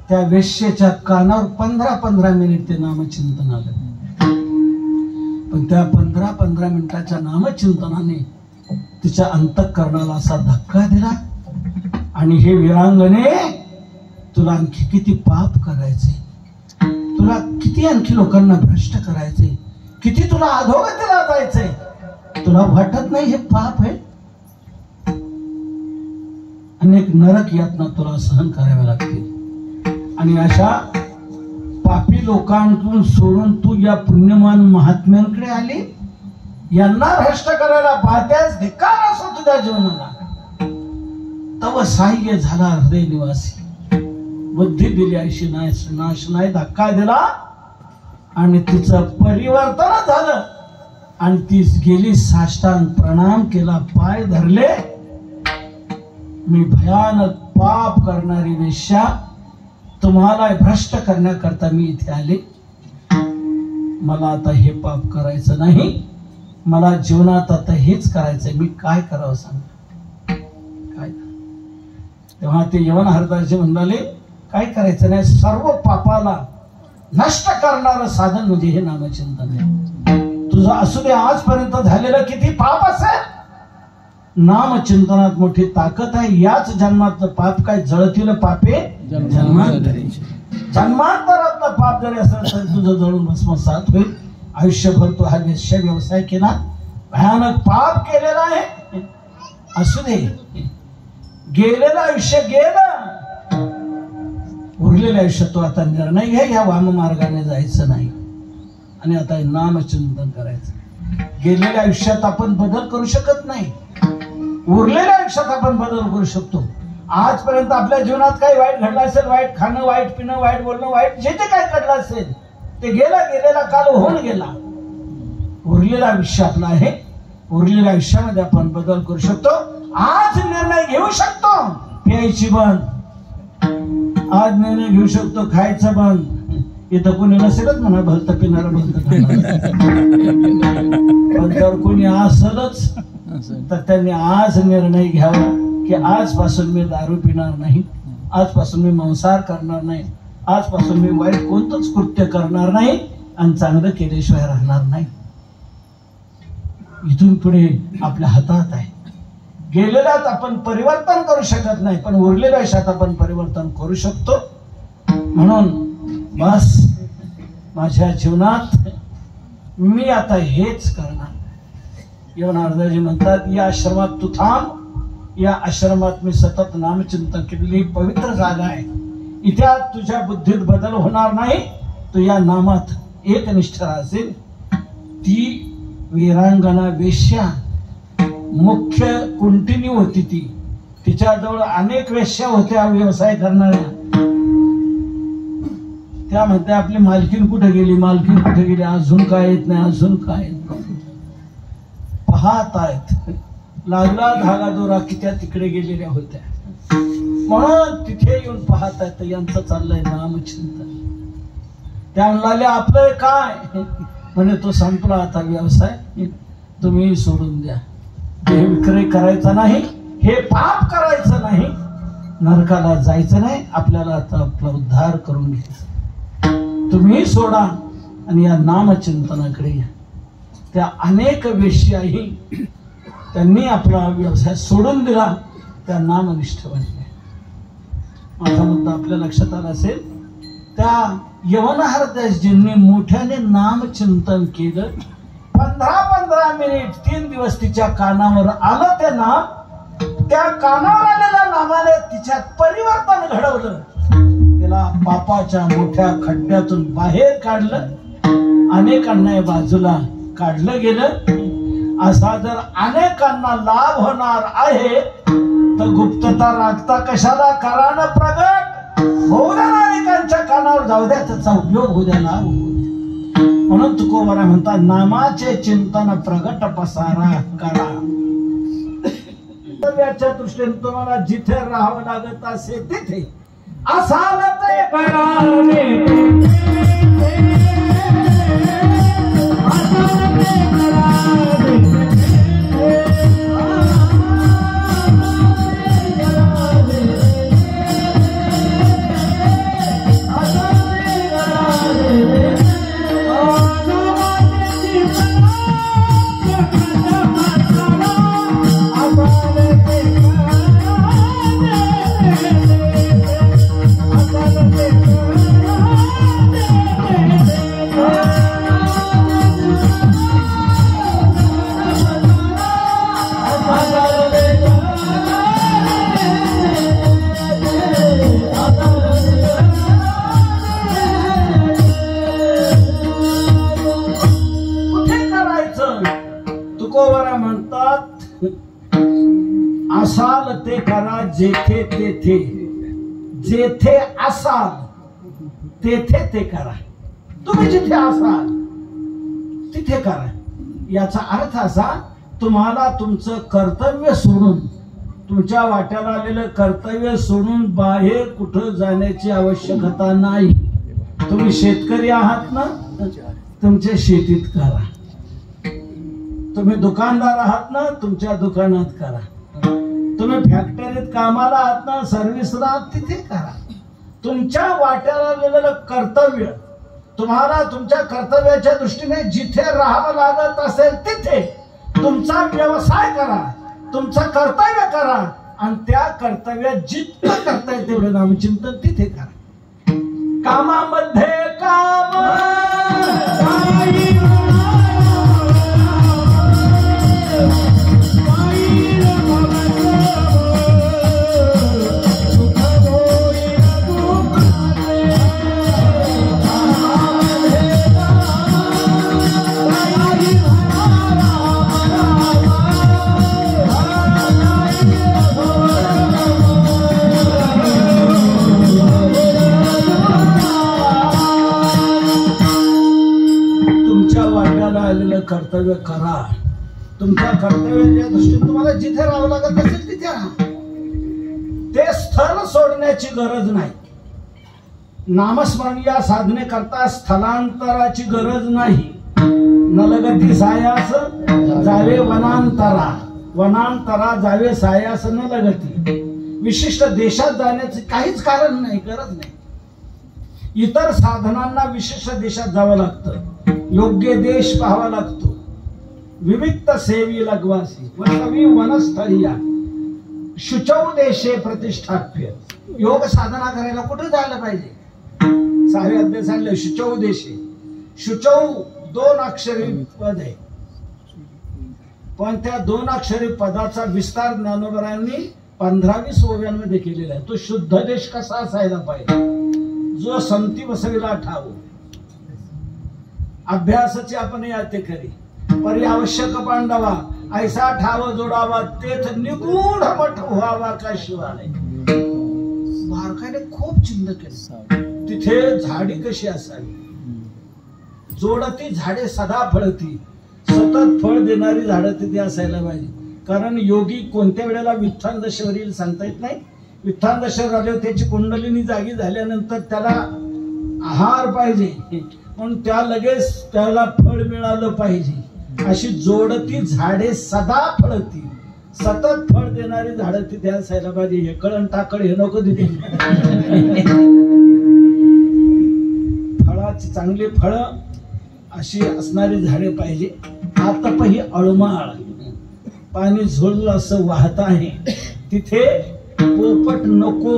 त्या वेश्येच्या कानावर 15 मिनिट ते नामचिंतन आलं. पण त्या 15 मिनिटाच्या नामचिंतनाने तिच्या अंतःकरणाला असा धक्का दिला. आणि हे वीरांगणे, तुला आणखी किती पाप करायचे, तुला किती आणखी लोकांना भ्रष्ट करायचे, किती तुला अधोगतीला जायचंय, तुला वाटत नाही हे पाप आहे? अनेक नरक यातना तुला सहन कराव्या लागतील. आणि अशा पापी लोकांतून सोडून तू या पुण्यमान महात्म्यांकडे आली. यांना भ्रष्ट करायला पाहत्यास, धिक्कार असो तुझ्या जीवनाला. तव सहाय्य झाला हृदय निवासी, बुद्धी दिली ऐशी नाश नाही, धक्का दिला आणि तिचं परिवर्तन झालं. आणि ती गेली, साष्टांग प्रणाम केला, पाय धरले. मी भयानक पाप करणारी वेश्या, तुम्हाला भ्रष्ट करण्याकरता मी इथे आले. मला आता हे पाप करायचं नाही, मला जीवनात आता हेच करायचंय. मी काय करावं सांगा, काय? तेव्हा ते यमन हरदासजी म्हणाले काय करायचं नाही, सर्व पापाला नष्ट करणारं साधन म्हणजे हे नामचिंतन आहे. तुझं असू दे आजपर्यंत झालेलं किती पाप असेल, नामचिंतनात मोठी ताकद आहे. याच जन्मातलं पाप काय जळतील पापे जन्मांतराचे. जन्मांतरातलं पाप जरी असेल तर तुझं जळून भस्मसात होईल. आयुष्यभर तो हा वेश्य व्यवसाय केला, भयानक पाप केलेला आहे. असू दे, गेलेलं आयुष्य गेलं, उरलेल्या आयुष्यात तो आता निर्णय घ्या, ह्या वाम मार्गाने जायचं नाही आणि आता नामचिंतन करायचं. गेलेल्या आयुष्यात आपण बदल करू शकत नाही, उरलेल्या आयुष्यात आपण बदल करू शकतो. आजपर्यंत आपल्या जीवनात काही वाईट घडलं असेल, वाईट खाणं, वाईट पिणं, वाईट बोलणं, वाईट जे काय घडलं असेल ते गेलेला काल होऊन गेला. उरलेलं आयुष्य आपलं आहे, उरलेल्या आयुष्यामध्ये आपण बदल करू शकतो. आज निर्णय घेऊ शकतो प्यायची बंद, आज निर्णय घेऊ शकतो खायचं बंद. इथं कोणी नसेलच म्हणा भलतं पिणारं भलतं पण जर कोणी असलच तर त्यांनी आज निर्णय घ्यावा की आजपासून मी दारू पिणार नाही, आजपासून मी मांसाहार करणार नाही, आजपासून मी वाईट कोणतंच कृत्य करणार नाही आणि चांगलं केल्याशिवाय राहणार नाही. इथून पुढे आपल्या हातात आहे. गेलेल्यात आपण परिवर्तन करू शकत नाही, पण उरलेल्या आयुष्यात आपण परिवर्तन करू शकतो. म्हणून बस माझ्या जीवनात मी आता हेच करणार. यवनार्दाजी म्हणतात, या आश्रमात तू थांब, या आश्रमात मी सतत नामचिंतन केलेली पवित्र जागा आहे. इथे तुझ्या बुद्धीत बदल होणार नाही, तू या नामात एकनिष्ठ असेल. ती वीरांगना वेश्या मुख्य कुंटिनी होती, ती तिच्याजवळ अनेक वेश्या होत्या व्यवसाय करणाऱ्या. त्या म्हणते आपली मालकीन कुठे गेली, मालकीन कुठे गेली, अजून काय येत नाही, अजून काय येत नाही. पाहत आहेत लागला धागा दोरा की त्या तिकडे गेलेल्या होत्या, म्हणून तिथे येऊन पाहत आहेत यांचं चाललंय नामचिंतन. त्या म्हणाले आपलं काय म्हणे, तो संपला आता व्यवसाय, तुम्ही सोडून द्या. हे विक्रय करायचा नाही, हे पाप करायचं नाही, नरकाला जायचं नाही, आपल्याला आता आपला उद्धार करून घ्यायचा. तुम्ही सोडा आणि या नामचिंतनाकडे या. त्या अनेक वेश्याही त्यांनी आपला व्यवसाय सोडून दिला, त्या नामनिष्ठ बनल्या. माझा मुद्दा आपल्या लक्षात आला असेल. त्या यवनहरदासजींनी मोठ्याने नामचिंतन केलं. 15-15 मिनिट 3 दिवस तिच्या कानावर आलं ते नाम. त्या कानावर आलेल्या नामाने तिच्यात परिवर्तन घडवलं. तिला पापाच्या मोठ्या खड्ड्यातून बाहेर काढलं, अनेकांना बाजूला काढलं गेलं. असा जर अनेकांना लाभ होणार आहे तर गुप्तता राखता कशाला, करानं प्रगट होऊ द्या, अनेकांच्या कानावर जाऊ द्या, त्याचा उपयोग होऊ द्या, लाभ होऊ द्या. म्हणून तुकोबरा म्हणतात, नामाचे चिंतन प्रगट पसारा करा. याच्या दृष्टीने तुम्हाला जिथे राहावं लागत असे तिथे असाल ते करावे. असाल ते करा जेथे तेथे, जेथे असाल तेथे ते करा. तुम्ही जिथे असाल तिथे करा. याचा अर्थ असा, तुम्हाला तुमचं कर्तव्य सोडून, तुमच्या वाट्याला आलेलं कर्तव्य सोडून बाहेर कुठं जाण्याची आवश्यकता नाही. तुम्ही शेतकरी आहात ना, तुमच्या शेतीत करा. तुम्ही दुकानदार आहात ना, तुमच्या दुकानात करा. तुम्ही फॅक्टरीत कामाला आहात ना, सर्व्हिसला तिथे करा. तुमच्या वाट्याला आलेलं कर्तव्य, तुम्हाला तुमच्या कर्तव्याच्या दृष्टीने जिथे राहावं लागत असेल तिथे तुमचा व्यवसाय करा, तुमचं कर्तव्य करा आणि त्या कर्तव्यात जितकं करता येईल तेवढं नामचिंतन तिथे करा. कामामध्ये काम काही कर्तव्य करा. तुमच्या कर्तव्याच्या दृष्टीने तुम्हाला जिथे राहावं लागत असेल तिथे राहा. ते स्थळ सोडण्याची गरज नाही. नामस्मरण या साधने करता स्थलांतराची गरज नाही. नलगती सायास जावे वनांतरा, वनांतरा जावे सायास नलगती. विशिष्ट देशात जाण्याचे काहीच कारण नाही, गरज नाही. इतर साधनांना विशिष्ट देशात जावं लागतं, योग्य देश पाहावा लागतो. विविक्त सेवी लग्वासी वसवी वनस्थळीया शुचौ देशे प्रतिष्ठाप्य. योग साधना करायला कुठे जायला पाहिजे? 6व्या अध्यायात सांगितलं शुचौ देशे. शुचौ 2 अक्षरी पद आहे, पण त्या 2 अक्षरी पदाचा विस्तार ज्ञानोबरायांनी 15-20 ओव्यांमध्ये केलेला आहे. तो शुद्ध देश कसा असायला पाहिजे, जो संती वसविला ठाव. अभ्यासाची आपण याते खरी परी आवश्यक पांडवा, ऐसा ठाव जोडावा तेथ निगूढ मठ व्हावा का शिवालय. बारकाईने खूप चिंतन केलं. तिथे झाडी कशी असावी, जोडती झाडे सदा फळती, सतत फळ देणारी झाडं तिथे असायला पाहिजे. कारण योगी कोणत्या वेळेला विठ्ठल दशेवर येईल सांगता येत नाही. विठ्ठल दशेवर आल्यावर त्याची कुंडलिनी जागी झाल्यानंतर त्याला आहार पाहिजे, पण त्या लगेच त्याला फळ मिळालं पाहिजे. अशी जोडती झाडे सदा फळती, सतत फळ देणारी झाडं तिथे असायला पाहिजे. हे कळण टाकळ हे नको तिथे. फळाची चांगली फळं अशी असणारी झाडे पाहिजे. आता ही अळमाळ पाणी झोळलं असं वाहत आहे, तिथे पोपट नको,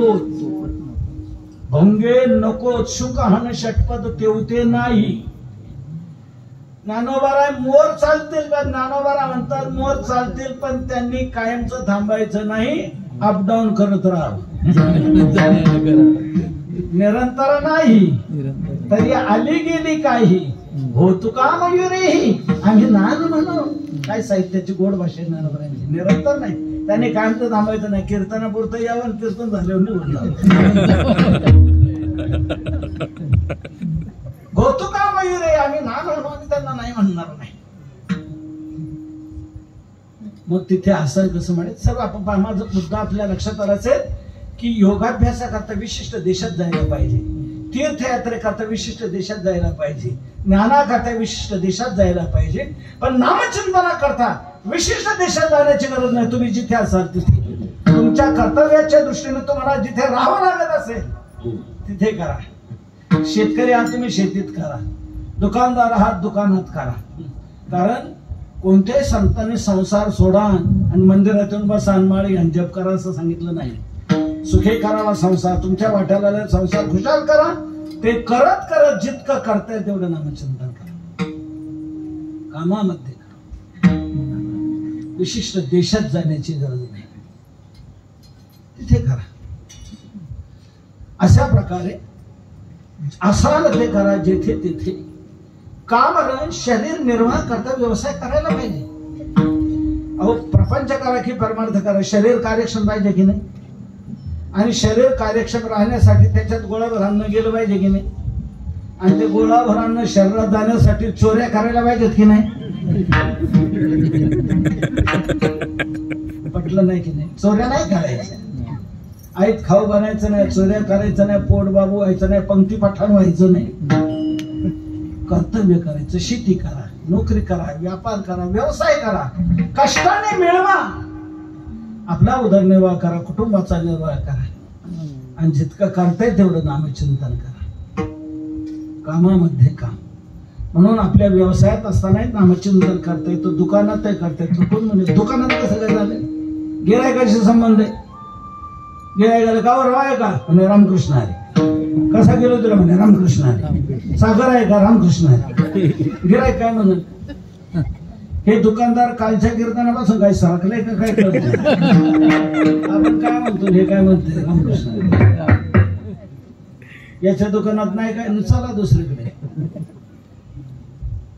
भंगे नको, शुकहन षटपद तेवते नाही. ज्ञानोबाराय मोर चालतील का? ज्ञानोबारा म्हणतात मोर चालतील, पण त्यांनी कायमचं थांबायचं नाही, अपडाऊन करत राहावं. निरंतर नाही, तरी आली गेली काही हो तुका मयुरी आम्ही नान म्हणू. काय साहित्याची गोड भाषा ज्ञानोबारांची. निरंतर नाही, त्यांनी कायमचं थांबायचं नाही. कीर्तनापुरतं यावं, कीर्तन झाल्यावर निघून जावं. गौतुका मयुरे आम्ही ना म्हणू, आम्ही त्यांना नाही म्हणणार नाही. मग तिथे असं कसं म्हणत सर्व आपण. माझा मुद्दा आपल्या लक्षात आलाच की योगाभ्यासाकरता विशिष्ट देशात जायला पाहिजे, तीर्थयात्रेकरता विशिष्ट देशात जायला पाहिजे, ज्ञानाकरता विशिष्ट देशात जायला पाहिजे. पण नामचिंतनाकरता विशिष्ट देशात जाण्याची गरज नाही. तुम्ही जिथे असाल तिथे तुमच्या कर्तव्याच्या दृष्टीने तुम्हाला जिथे राहावं लागत असेल तिथे करा. शेतकरी आहात तुम्ही शेतीत करा, दुकानदार आहात दुकानात करा. कारण कोणत्याही संतांनी संसार सोडा आणि मंदिरातून बसा माळी आणि जप करा असं सांगितलं नाही. सुखी करावा संसार, तुमच्या वाट्याला संसार खुशाल करा. ते करत करत जितकं करताय तेवढं नामचिंतन करा, कामामध्ये करा. विशिष्ट देशात जाण्याची गरज नाही, तिथे करा. अशा प्रकारे असाल ते करा जेथे तेथे. काम शरीर निर्वाह करता व्यवसाय करायला पाहिजे. अहो प्रपंच करा की परमार्थ करा, शरीर कार्यक्षम पाहिजे की नाही? आणि शरीर कार्यक्षम राहण्यासाठी त्याच्यात गोळाभर अन्न गेलं पाहिजे की नाही? आणि ते गोळाभर अन्न शरीरात जाण्यासाठी चोऱ्या करायला पाहिजेत की नाही? पटलं नाही की नाही? चोऱ्या नाही करायच्या, आईत खाऊ बनायचं नाही, चोऱ्या करायचं नाही, पोट बाबू व्हायचं नाही, पंक्ती पठाण व्हायचं नाही. कर्तव्य करायचं. शेती करा, नोकरी करा, व्यापार करा, व्यवसाय करा, कष्टाने मिळवा, आपला उदरनिर्वाह करा, कुटुंबाचा निर्वाह करा. आणि जितकं करताय तेवढं नामचिंतन करा, कामामध्ये काम. म्हणून आपल्या व्यवसायात असताना नामचिंतन करता येतं, दुकानातही करता येतं. कोण म्हणजे दुकानात कसं काय झालं? गिरायकाशी संबंध आहे. गिरायकाला गावर आहे का? म्हणे रामकृष्ण हरी. कसा गेलो तुला? म्हणे रामकृष्ण हरी. सागर आहे का? रामकृष्ण हरी. गिरायक काय म्हणून? हे दुकानदार कालच्या कीर्तनापासून काय सरकलंय का काय कळत? आपण काय म्हणतो, हे काय म्हणते? रामकृष्ण हरी. याच्या दुकानात नाही काय, चला दुसरीकडे.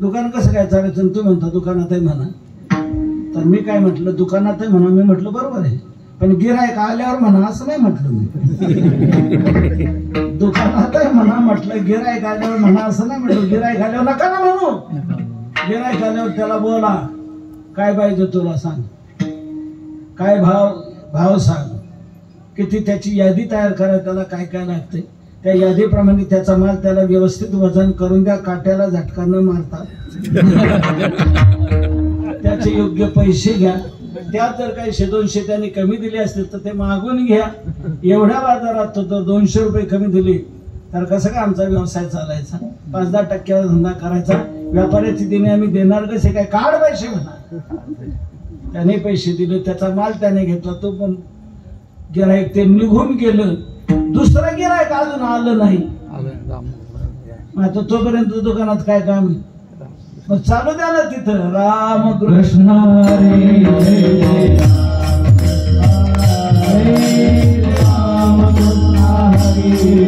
दुकान कसं काय चालायचं? तू म्हणतो दुकानात आहे म्हणा, तर मी काय म्हटलं? दुकानात आहे म्हणा. मी म्हटलं बरोबर आहे, पण गिरायक आल्यावर म्हणा असं नाही म्हटलं मी. दुकानात आहे म्हणा म्हटलं, गिरायक आल्यावर म्हणा असं नाही म्हटलं. गिरायक आल्यावर नका ना म्हणू. गिरायक आल्यावर त्याला बोला, काय पाहिजे तुला सांग, काय भाव सांग, किती त्याची यादी तयार करा, त्याला काय काय लागते त्या यादीप्रमाणे त्याचा माल त्याला व्यवस्थित वजन करून द्या, काट्याला झटका न मारता त्याचे योग्य पैसे घ्या. त्यात जर काही 100-200 त्यांनी कमी दिले असतील तर ते मागून घ्या. एवढ्या बाजारात तो 200 रुपये कमी दिले तर कसं काय आमचा व्यवसाय चालायचा? 5-10 टक्क्याचा धंदा करायचा. व्यापाऱ्याची दिने आम्ही देणार कसे काय? काढ पैसे म्हणा. त्याने पैसे दिले, त्याचा माल त्याने घेतला, तो पण गिरायक ते निघून गेलं. दुसरं गिरायक अजून आलं नाही. आता तोपर्यंत दुकानात काय काम आहे? मग चालू द्या ना तिथं राम कृष्ण हरी राम कृष्ण हरी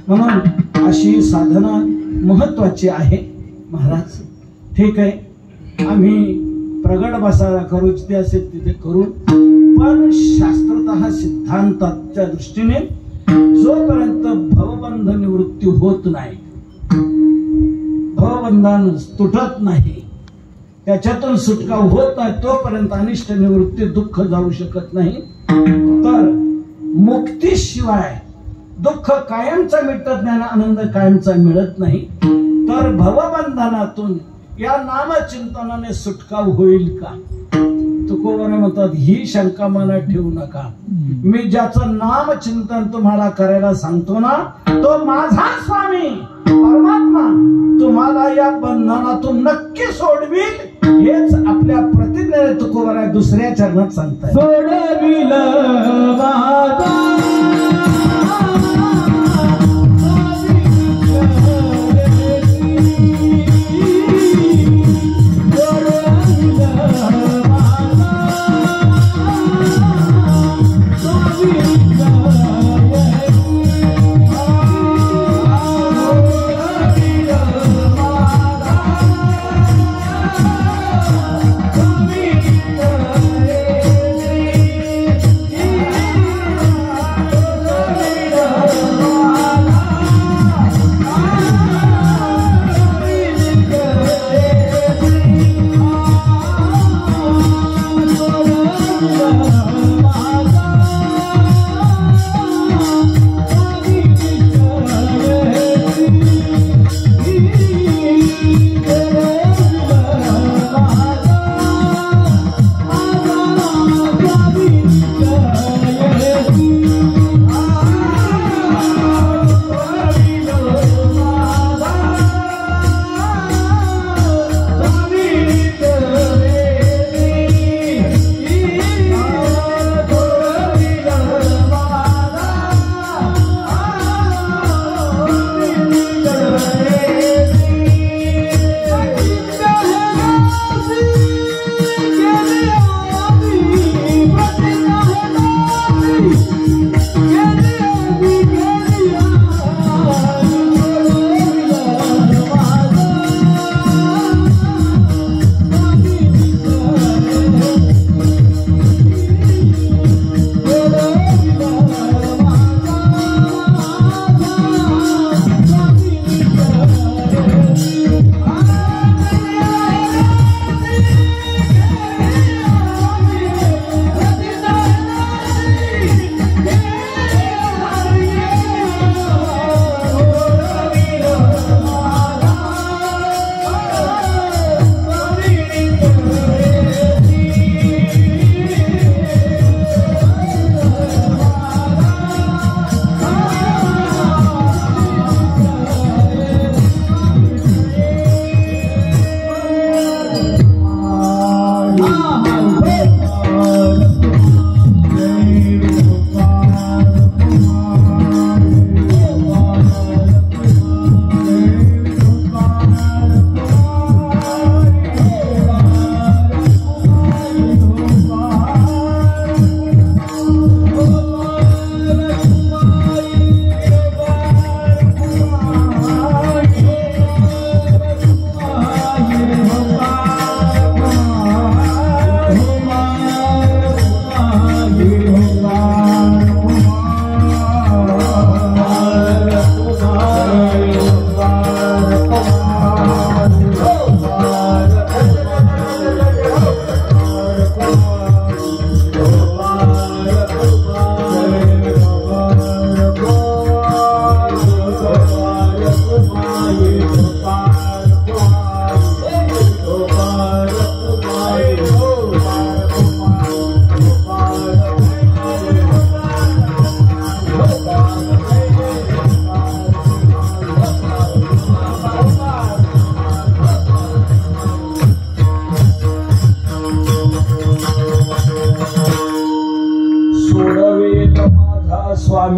म्हणून अशी साधना महत्वाची आहे. महाराज ठीक आहे, आम्ही प्रगट बसायला करू जिथे असेल तिथे करू, पण शास्त्रतः सिद्धांताच्या दृष्टीने जोपर्यंत भवबंध निवृत्ती होत नाही, भवबंधन तुटत नाही, त्याच्यातून सुटका होत नाही, तोपर्यंत अनिष्ट निवृत्ती दुःख जाऊ शकत नाही. तर मुक्तीशिवाय दुःख कायमचं मिटत नाही, आनंद कायमचा मिळत नाही. तर भवबंधनातून या नामचिंतनाने सुटका होईल का? तुकोबाने म्हणतात, ही शंका मनात ठेवू नका. मी ज्याचं नामचिंतन तुम्हाला करायला सांगतो ना, तो माझा स्वामी परमात्मा तुम्हाला या बंधनातून नक्की सोडविल. हेच आपल्या प्रतिज्ञेने तुकोबाने दुसऱ्या चरणात सांगताय. सोडविल माझा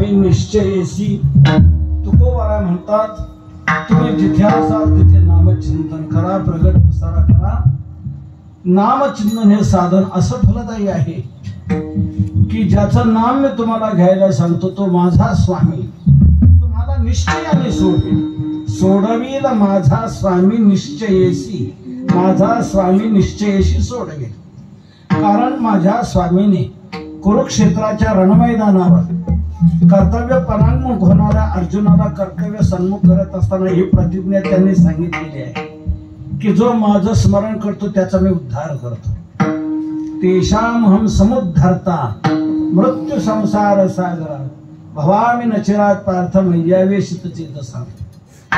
स्वामी निश्चयेसी. तुकोबारा म्हणतात, तुम्ही जिथे असाल तिथे नामचिंतन करा, प्रगट प्रसारा करा. नामचिंतन हे साधन असं फलदायी आहे की ज्याचं नाम मी तुम्हाला घ्यायला सांगतो तो माझा स्वामी तुम्हाला निश्चयाने सोडवील. माझा स्वामी निश्चयेसी, माझा स्वामी निश्चयेशी सोडवेल. कारण माझ्या स्वामीने कुरुक्षेत्राच्या रणमैदानावर कर्तव्य परांगमुख होणाऱ्या अर्जुनाला कर्तव्य सन्मुख करत असताना ही प्रतिज्ञा त्यांनी सांगितलेली आहे की जो माझं स्मरण करतो त्याचा मी उद्धार करतो. तेषामहं समुद्धर्ता मृत्यू संसार सागरा भवामि न चिरात् पार्थ मय्यावेशित चेतसा.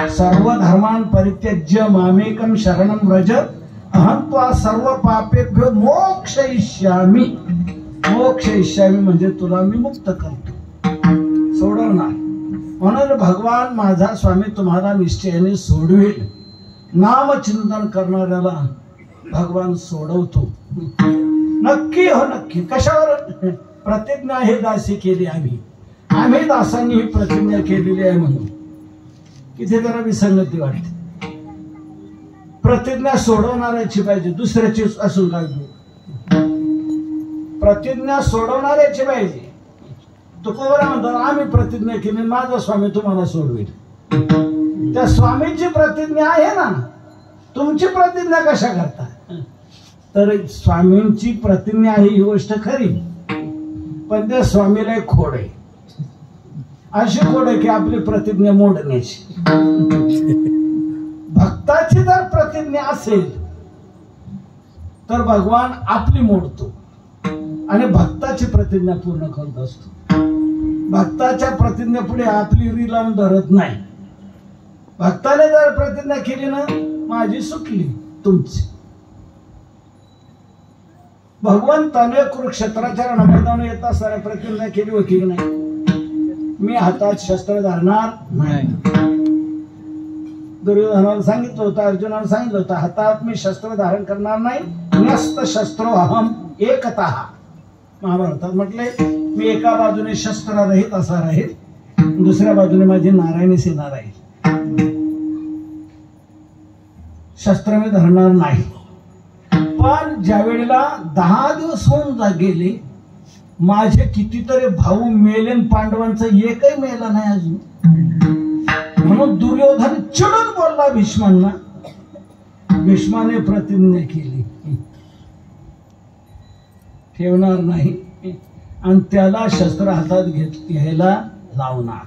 सर्व धर्मान् परित्यज्य मामेकं शरणं व्रज अहं त्वा सर्व पापेभ्यो मोक्षयिष्यामि. मोक्षयिष्यामि म्हणजे तुला मी मुक्त करतो, सोडवणार. म्हणून भगवान माझा स्वामी तुम्हाला निश्चयाने सोडवेल. नामचिंतन करणाऱ्याला भगवान सोडवतो. नक्की हो नक्की. कशावर? प्रतिज्ञा हे दासी केली आम्ही दासांनी ही प्रतिज्ञा केलेली आहे म्हणून. इथे जरा विसंगती वाटते. प्रतिज्ञा सोडवणाऱ्याची पाहिजे, दुसऱ्याची असून काय? प्रतिज्ञा सोडवणाऱ्याची पाहिजे. तुकोबारा म्हणतात, आम्ही प्रतिज्ञा केली, माझा स्वामी तुम्हाला सोडवेल. त्या स्वामीची प्रतिज्ञा आहे ना, तुमची प्रतिज्ञा कशा करता? तर स्वामींची प्रतिज्ञा ही गोष्ट खरी, पण त्या स्वामीला एक खोड आहे. अशी खोड आहे की आपली प्रतिज्ञा मोडण्याची. भक्ताची जर प्रतिज्ञा असेल तर भगवान आपली मोडतो आणि भक्ताची प्रतिज्ञा पूर्ण करत असतो. भक्ताच्या प्रतिज्ञेपुढे आपली री लावून धरत नाही. भक्ताने जर प्रतिज्ञा केली ना, माझी सुटली तुमची. भगवंताने कुरुक्षेत्राच्या रणमैदानावर येत असताना प्रतिज्ञा केली होती की नाही, मी हातात शस्त्र धरणार नाही. दुर्योधनाला सांगितलं होतं, अर्जुनाला सांगितलं होतं, हातात मी शस्त्र धारण करणार नाही. न्यस्त शस्त्रो अहम एकतः. महाभारतात म्हटले, मी एका बाजूने शस्त्ररहित असा राहील, दुसऱ्या बाजूने माझी नारायणी सेना राहील. शस्त्र मी धरणार नाही. पण ज्या वेळेला 10 दिवस होऊन गेले, माझे कितीतरी भाऊ मेले, पांडवांचं एकही मेला नाही अजून. म्हणून दुर्योधन चिडून बोलला भीष्मांना. भीष्माने प्रतिज्ञा केली, ठेवणार नाही आणि त्याला शस्त्र हातात घ्यायला लावणार.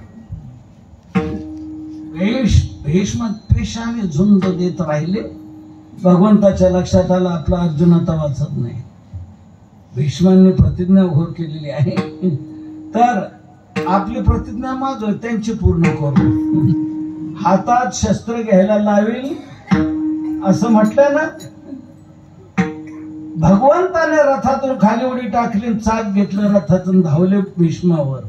भीष्म पेशाने झुंज देत राहिले. भगवंताच्या लक्षात आलं आपला अर्जुन आता वाचत नाही. भीष्मांनी प्रतिज्ञा घोर केलेली आहे, तर आपली प्रतिज्ञा माग त्यांची पूर्ण करू. हातात शस्त्र घ्यायला लावेल असं म्हटलं ना. भगवंताने रथातून खाली उडी टाकली, चाक घेतलं रथातून, धावले भीष्मावर.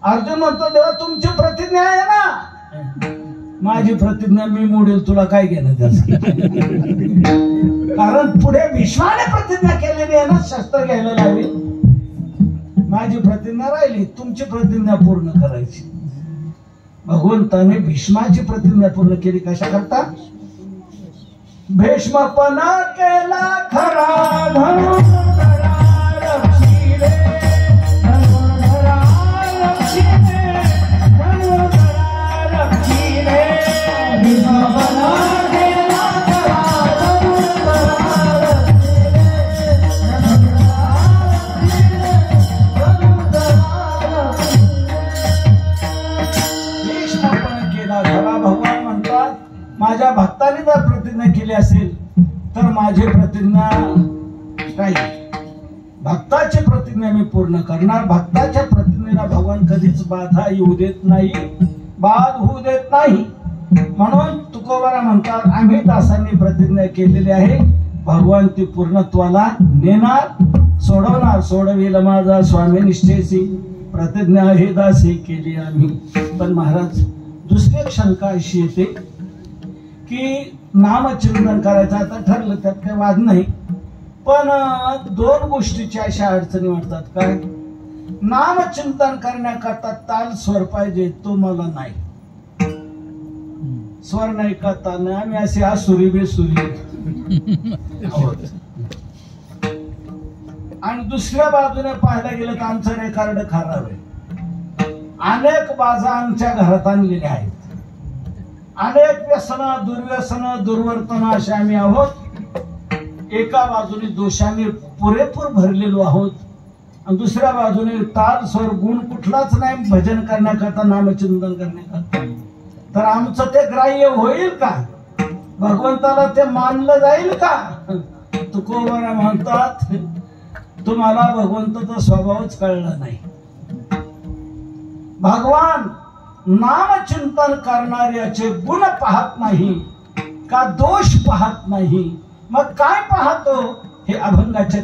अर्जुन म्हणतो, देवा तुमची प्रतिज्ञा आहे ना. माझी प्रतिज्ञा मी मोडेल, तुला काय घेणं त्याचं? कारण पुढे भीष्माने प्रतिज्ञा केलेली आहे ना, शस्त्र घ्यायला लावेल. माझी प्रतिज्ञा राहिली, तुमची प्रतिज्ञा पूर्ण करायची. भगवंताने भीष्माची प्रतिज्ञा पूर्ण केली. कशा करता? भीष्मपणा केला खरा म्हणून माझ्या भक्ताने जर प्रतिज्ञा केली असेल तर माझी प्रतिज्ञा काय? भक्ताची प्रतिज्ञा मी पूर्ण करणार. भक्ताच्या प्रतिज्ञेला भगवान कधीच बाधा येऊ देत नाही, बाद होऊ देत नाही. म्हणून तुकोबारा म्हणतात, आम्ही दासांनी प्रतिज्ञा केलेली आहे, भगवान ती पूर्णत्वाला नेणार, सोडवणार. सोडवेल माझा स्वामी निश्चयसी. प्रतिज्ञा हे दासी केली आम्ही. पण महाराज, दुसरी एक शंका अशी येते की नामचिंतन करायचं आता ठरलं, त्यात काही वाद नाही. पण 2 गोष्टीच्या अशा अडचणी वाटतात. काय? नामचिंतन करण्याकरता ताल स्वर पाहिजे, तो मला नाही. स्वर नाही का ताल नाही, आम्ही असे आसुरी बेसुरी आहोत. आणि दुसऱ्या बाजूने पाहायला गेलं तर आमचं रेकॉर्ड खराब आहे. अनेक बाजा आमच्या घरात आणलेले आहेत, अनेक व्यसन दुर्व्यसन दुर्वर्तन असे आम्ही आहोत. एका बाजूने दोषांनी पुरेपूर भरलेलो आहोत आणि दुसऱ्या बाजूने ताल स्वर गुण कुठलाच नाही भजन करण्याकरता नामचिंतन करण्याकरता. तर आमचं ते ग्राह्य होईल का? भगवंताला ते मानलं जाईल का? तुकोबरा म्हणतात तुम्हाला भगवंताचा स्वभावच कळला नाही. भगवान नामचिंतन करणाऱ्याचे गुण पाहत नाही का, दोष पाहत नाही, मग काय पाहतो? हे अभंगाच्या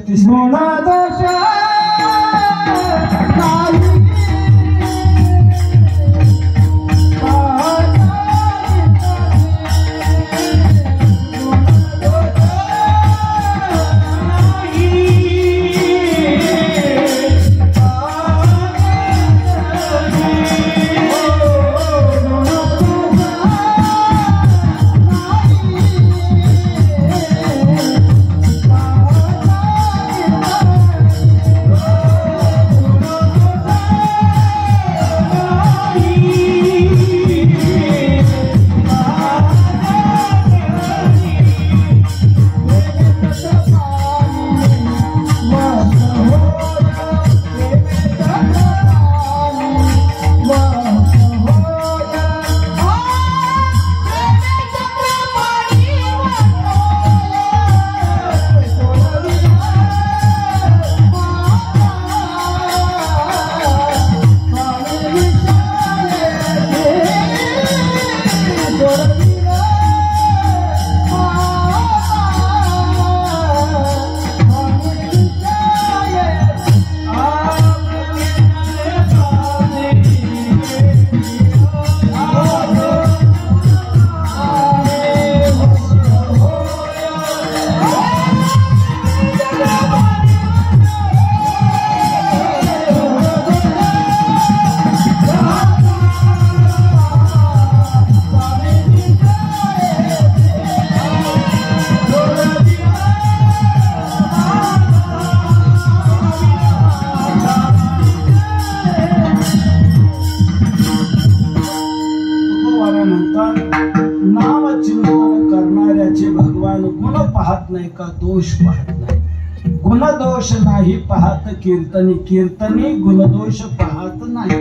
नाही का, दोष पाहत नाही. गुणदोष नाही पाहत कीर्तनी, कीर्तनी गुणदोष पाहत नाही.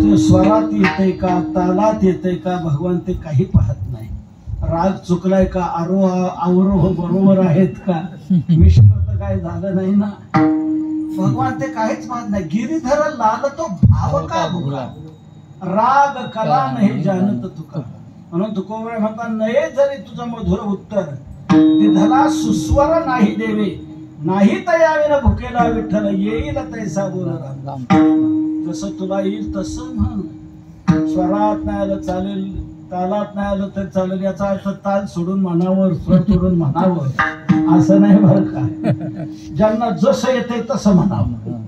तो स्वरात येते का, तालात येते का, भगवान ते काही पाहत नाही. राग चुकलाय का, अवरोह बरोबर आहेत का, मिश्र तर काय झालं नाही ना, भगवान ते काहीच पाहत नाही. गिरीधर लाल तो भाव का भुगला, राग कला नाही जानत तुका. म्हणून तुकोबरा म्हणता नये जरी तुझं मधुर उत्तर, विधला सुस्वर नाही देवे, नाही तयाविन भुकेला विठ्ठल, येईल तैसा बोल राम. जसं तुला येईल तसं म्हण. स्वरात नाही आलं चालेल, तालात नाही आलं तर चालेल, याचा अर्थ ताल सोडून म्हणावं, स्वर सोडून म्हणावं असं नाही बरं का. ज्यांना जसं येते तसं म्हणावं.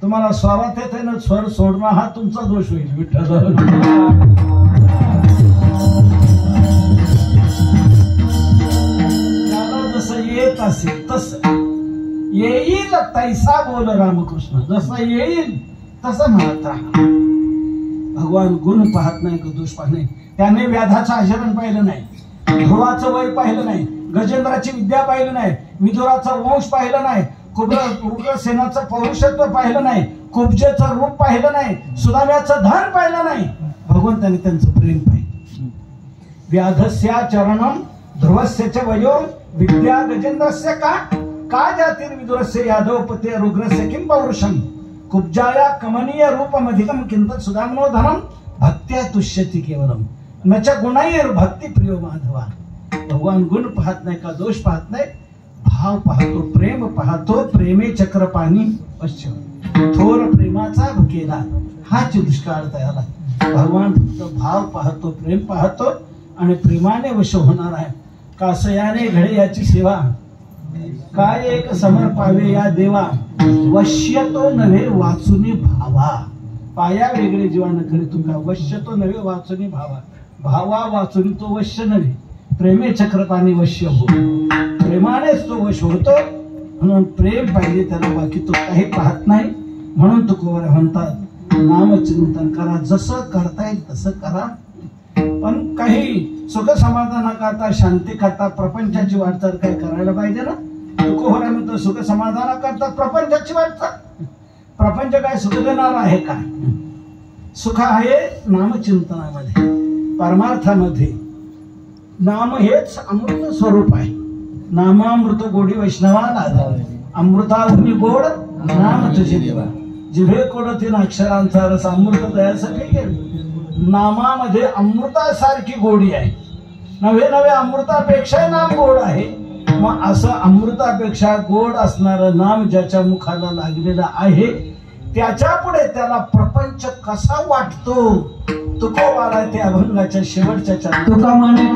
तुम्हाला स्वरात येते ना, स्वर सोडणं हा तुमचा दोष होईल. विठ्ठल जसं येत असेल तसं, येईल तैसा बोल रामकृष्ण, जसं येईल तसं म्हणत राहा. भगवान गुण पाहत नाही का, दोष पाहत नाही. त्याने व्याधाचं आचरण पाहिलं नाही, ध्रुवाचं वय पाहिलं नाही, गजेंद्राची विद्या पाहिलं नाही, विदुराचा वंश पाहिलं नाही, उग्रसेनाचं पौरुषत्व पाहिलं नाही, कुब्जेचं रूप पाहिलं नाही, सुदाम्याचं धन पाहिलं नाही. भगवंताने त्यांचं प्रेम पाहिलं. व्याधस्या चरणम ध्रुवस्य च वयो विद्या गजेंद्रस्य का जातीर विदुरस्य यादवपते रुग्रस्य किं पौरुषम कुब्जाया कमनीय रूपमधिकम किंतु सुदाम्नो धनम भक्त्या तुष्यति केवलम न च गुणैर भक्ती प्रियो माधवा. भगवान गुण पाहत नाही का, दोष पाहत नाही, भाव पाहतो, प्रेम पाहतो. प्रेमे चक्र पाणी पश्चिम, थोर प्रेमाचा भुकेला हाच दुष्काळ तयाला. भगवान फक्त भाव पाहतो, प्रेम पाहतो आणि प्रेमाने वश होणार आहे. कासयाने घडे याची सेवा काय एक समर पावे या देवा, वश्य तो नव्हे वाचुनी भावा. पाया वेगळे जीवा न करी तुका, वश्य तो नव्हे वाचुनी भावा. भावा वाचुनी तो वश्य नव्हे, प्रेमे चक्रपाणी वश्य हो. प्रेमानेच तो वश होतो, म्हणून प्रेम पाहिजे त्याला, बाकी तो काही पाहत नाही. म्हणून तुकोबर म्हणतात नामचिंतन करा, जसं करता येईल तसं करा. पण काही सुख समाधानाकरता, शांती करता प्रपंचाची वाटचाल काय करायला पाहिजे ना. तुकोबर म्हणतो सुख समाधानाकरता प्रपंचाची वाटचाल. प्रपंच काय सुख देणार आहे का? सुख आहे नामचिंतनामध्ये, परमार्थामध्ये. नाम हेच अमृत स्वरूप आहे. नामामृत गोडी वैष्णवाला, अमृताहुनी गोड नाम तुझे देवा. जिभे कोड 3 अक्षरांचा रस अमृत दयासाठी केलं. नामामध्ये अमृतासारखी गोडी आहे. नव्हे नव्हे अमृतापेक्षा नाम गोड आहे. मग असं अमृतापेक्षा गोड असणारं नाम ज्याच्या मुखाला लागलेलं आहे, त्याच्या पुढे त्याला प्रपंच कसा वाटतो. तुकोबाला ते अभंगाच्या शेवटच्या चरणात तुका म्हणे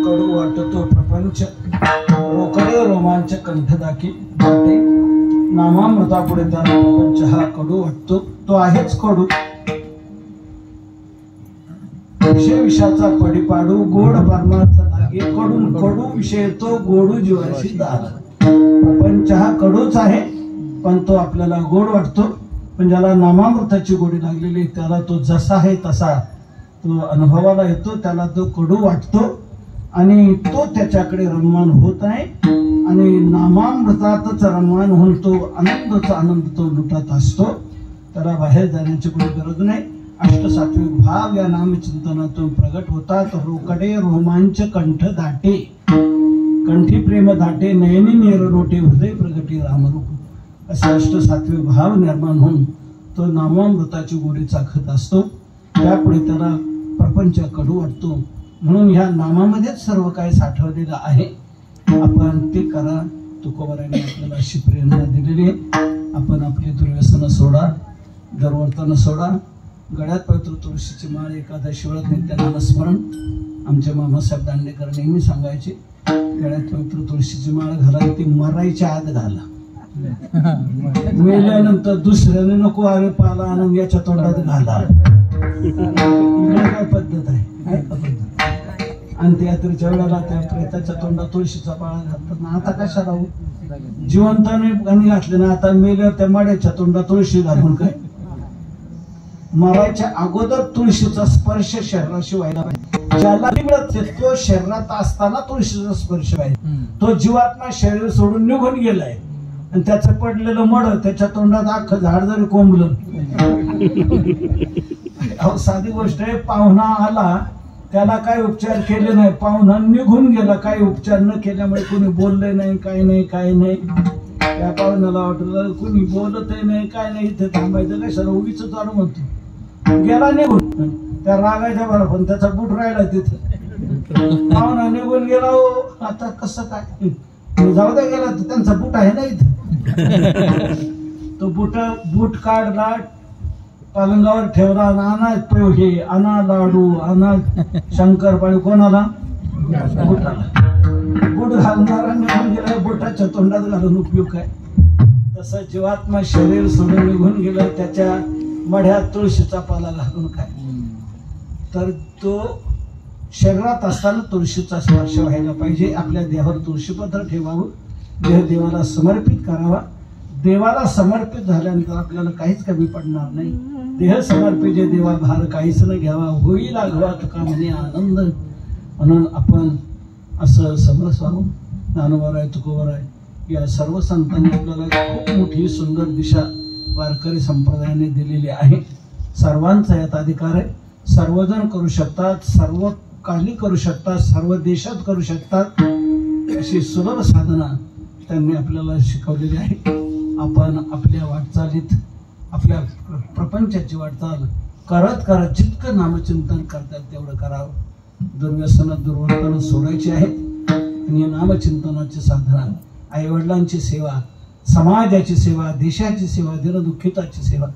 कडू वाटतो प्रपंच, तुका म्हणे रोकडे रोमांच कंठदाकी वाटे. नामामृता पुढे त्याला प्रपंच हा कडू वाटतो. तो आहेच कडू. विषय विषाचा पडीपाडू, गोड परमार्थ लागे कडून. कडू विषय तो गोडू जीवाशी दार. प्रपंच हा कडूच आहे, पण तो आपल्याला गोड वाटतो. पण ज्याला नामामृताची गोडी लागलेली त्याला तो जसा आहे तसा तो अनुभवाला येतो, त्याला तो कडू वाटतो आणि तो त्याच्याकडे रममान होत आहे. आणि नामामृतातच रममान होऊन तो आनंदाचा आनंद तो लुटत असतो. त्याला बाहेर जाण्याची कोणी गरज नाही. अष्टसात्विक भाव या नामचिंतनातून प्रगट होतात. रोकडे रोमांच कंठ दाटे, कंठी प्रेम दाटे, नयनी नेरलोटे, हृदय प्रगटी रामरूप. असे अष्टसात्विक भाव निर्माण होऊन तो नामामृताची गोडी चाखत असतो. त्यापुढे त्याला प्रपंच कडू वाटतो. म्हणून ह्या नामामध्येच सर्व काही साठवलेलं आहे. आपण ते करा. तुकोबाराने आपल्याला अशी प्रेरणा दिलेली आहे. आपण आपली दुर्व्यसनं सोडा, दरवर्तन सोडा. गळ्यात पवित्र तुळशीची माळ एकादशी वेळात नित्यनामस्मरण आमचे मामासाहेब दांडेकर नेहमी सांगायचे. गळ्यात पवित्र तुळशीची माळ घाला, ती मरायच्या आत घाला. मेल्यानंतर दुसऱ्याने नको अरे पाला आणून याच्या तोंडात घाला. इकडे काय पद्धत आहे? आणि त्यात्रेच्या वेळेला त्या प्रेताच्या तोंडात तुळशीचा पाळा घालतात ना. आता कशाला हो? जिवंताने गाणी घातले ना, आता मेल्यावर त्या माड्याच्या तोंडात तुळशी घालून काय? मरायच्या अगोदर तुळशीचा स्पर्श शरीराशी व्हायला पाहिजे. ज्याला मिळत तो शरीरात असताना तुळशीचा स्पर्श आहे. तो जीवात्मा शरीर सोडून निघून गेलाय आणि त्याचं पडलेलं मड त्याच्या तोंडात अख्खं झाड जरी कोंबलं. अहो साधी गोष्ट आहे. पाहुणा आला त्याला काही उपचार केले नाही, पाहुणा निघून गेला, काही उपचार न केल्यामुळे कोणी बोलले नाही, काही नाही काही नाही. त्या पाहुण्याला वाटलं कोणी बोलतही नाही काय नाही, इथे थांबायचं काय सर उगीच चालू म्हणतो. गेला निघून त्या रागाच्या बरं पण त्याचा बूट राहिला तिथं. पाहुणा निघून गेला. हो आता कसं काय जाऊ द्या गेला तर त्यांचा बूट आहे ना इथं. तो बूट काढला पलंगावर ठेवला. आणा पोहे, आणा लाडू, आणा शंकरपाळी. कोणाला? बुटाला. बूट घालणारा निघून गेला, बुटाच्या तोंडात घालून उपयोग काय. तसं जीवात्मा शरीर सोडून निघून गेलं, त्याच्या मढ्यात तुळशीचा पाला घालून काय. तर तो शरीरात असताना तुळशीचा स्पर्श व्हायला पाहिजे. आपल्या देहावर तुळशीपत्र ठेवावं, देह देवाला समर्पित करावा. देवाला समर्पित झाल्यानंतर आपल्याला काहीच कमी पडणार नाही. देह समर्पित जे देवा भार काहीच न घ्यावा, होईल आघवा तुका म्हणे आनंद. म्हणून आपण असं समरस व्हावं. ज्ञानोबराय, तुकोबराय या सर्व संतांनी आपल्याला खूप मोठी सुंदर दिशा वारकरी संप्रदायाने दिलेली आहे. सर्वांचा यात अधिकार आहे. सर्वजण करू शकतात, सर्व काली करू शकतात, सर्व देशात करू शकतात. अशी सुलभ साधना त्यांनी आपल्याला शिकवलेली आहे. आपण आपल्या वाटचालीत आपल्या प्रपंचाची वाटचाल करत करत जितकं नामचिंतन करतात तेवढं करावं. दुर्व्यसनं दुर्वर्तन सोडायची आहेत आणि नामचिंतनाची साधना, आई वडिलांची सेवा, समाजाची सेवा, देशाची सेवा, दीनदुःखिताची सेवा,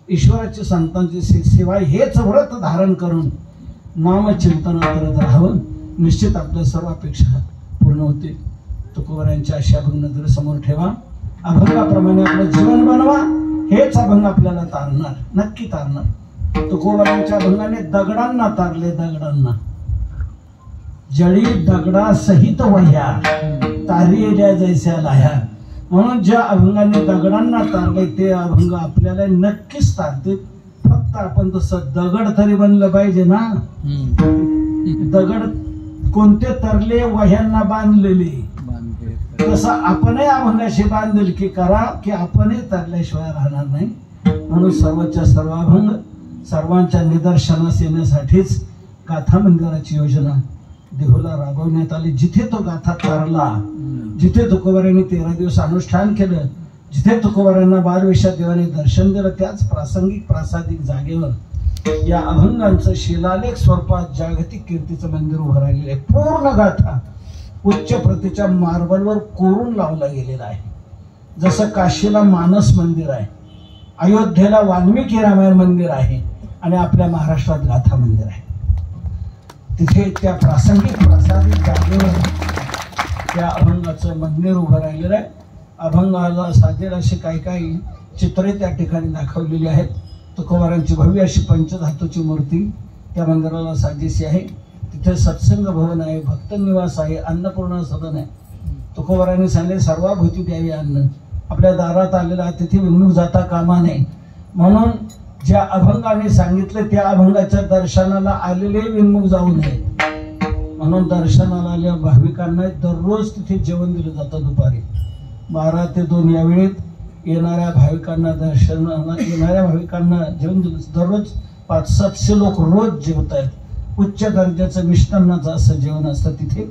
ईश्वराची संतांची सेवा हेच व्रत धारण करून नामचिंतनात करत राहावं. निश्चित आपल्या सर्व अपेक्षा पूर्ण होते. तुकोबरायांच्या अशा अभंग नजर समोर ठेवा. अभंगाप्रमाणे आपलं जीवन बनवा. हेच अभंग आपल्याला तारणार, नक्की तारणार. तुकोबरायांच्या अभंगाने दगडांना तारले, दगडांना. जळी दगडा सहित वह्या तारिल्या जैस्या लाह्या. म्हणून ज्या अभंगाने दगडांना तारले ते अभंग आपल्याला नक्कीच तारते. फक्त आपण तसं दगड तरी बनलं पाहिजे ना. दगड कोणते तरले? वह्यांना बांधलेले. तसं आपणही अभंगाशी बांधील की करा की आपणही तरल्याशिवाय राहणार नाही. म्हणून सर्वच्या सर्व अभंग सर्वांच्या निदर्शनास येण्यासाठीच गाथा मंदिराची योजना देहूला राबवण्यात आली. जिथे तो गाथा तारला, जिथे तुकोबरायांनी 13 दिवस अनुष्ठान केलं, जिथे तुकोबरायांना बालवेशात देवाने दर्शन दिलं, त्याच प्रासंगिक प्रासादिक जागेवर या अभंगांचं शिलालेख स्वरूपात जागतिक कीर्तीचं मंदिर उभं राहिलेलं आहे. पूर्ण गाथा उच्च प्रतीच्या मार्बलवर कोरून लावला गेलेला आहे. जसं काशीला मानस मंदिर आहे, अयोध्येला वाल्मिकी रामायण मंदिर आहे आणि आपल्या महाराष्ट्रात गाथा मंदिर आहे. तिथे त्या प्रासंगिक प्रासादिक जागेवर त्या अभंगाचं मंदिर उभं राहिलेलं आहे. अभंगाला साजेल अशी काही काही चित्रे त्या ठिकाणी दाखवलेली आहेत. तुकोबरायांची भव्य अशी पंचधातूची मूर्ती त्या मंदिराला साजेशी आहे. तिथे सत्संग भवन आहे, भक्त निवास आहे, अन्नपूर्णा सदन आहे. तुकोबरायांनी सांगितले सर्वाभूती द्यावी अन्न. आपल्या दारात आलेला अतिथी विमुख जाता कामा नये. म्हणून ज्या अभंगाने सांगितले त्या अभंगाच्या दर्शनाला आलेले विमुख जाऊ नये. म्हणून दर्शनाला आलेल्या भाविकांना दररोज तिथे जेवण दिलं जातं. दुपारी 12 ते 2 या वेळेत येणाऱ्या भाविकांना दर्शनाला येणाऱ्या भाविकांना जेवण दिलं. दररोज 500-700 लोक रोज जेवत आहेत. उच्च दर्जाचं मिष्टान्नाचं असं जेवण असतं तिथे.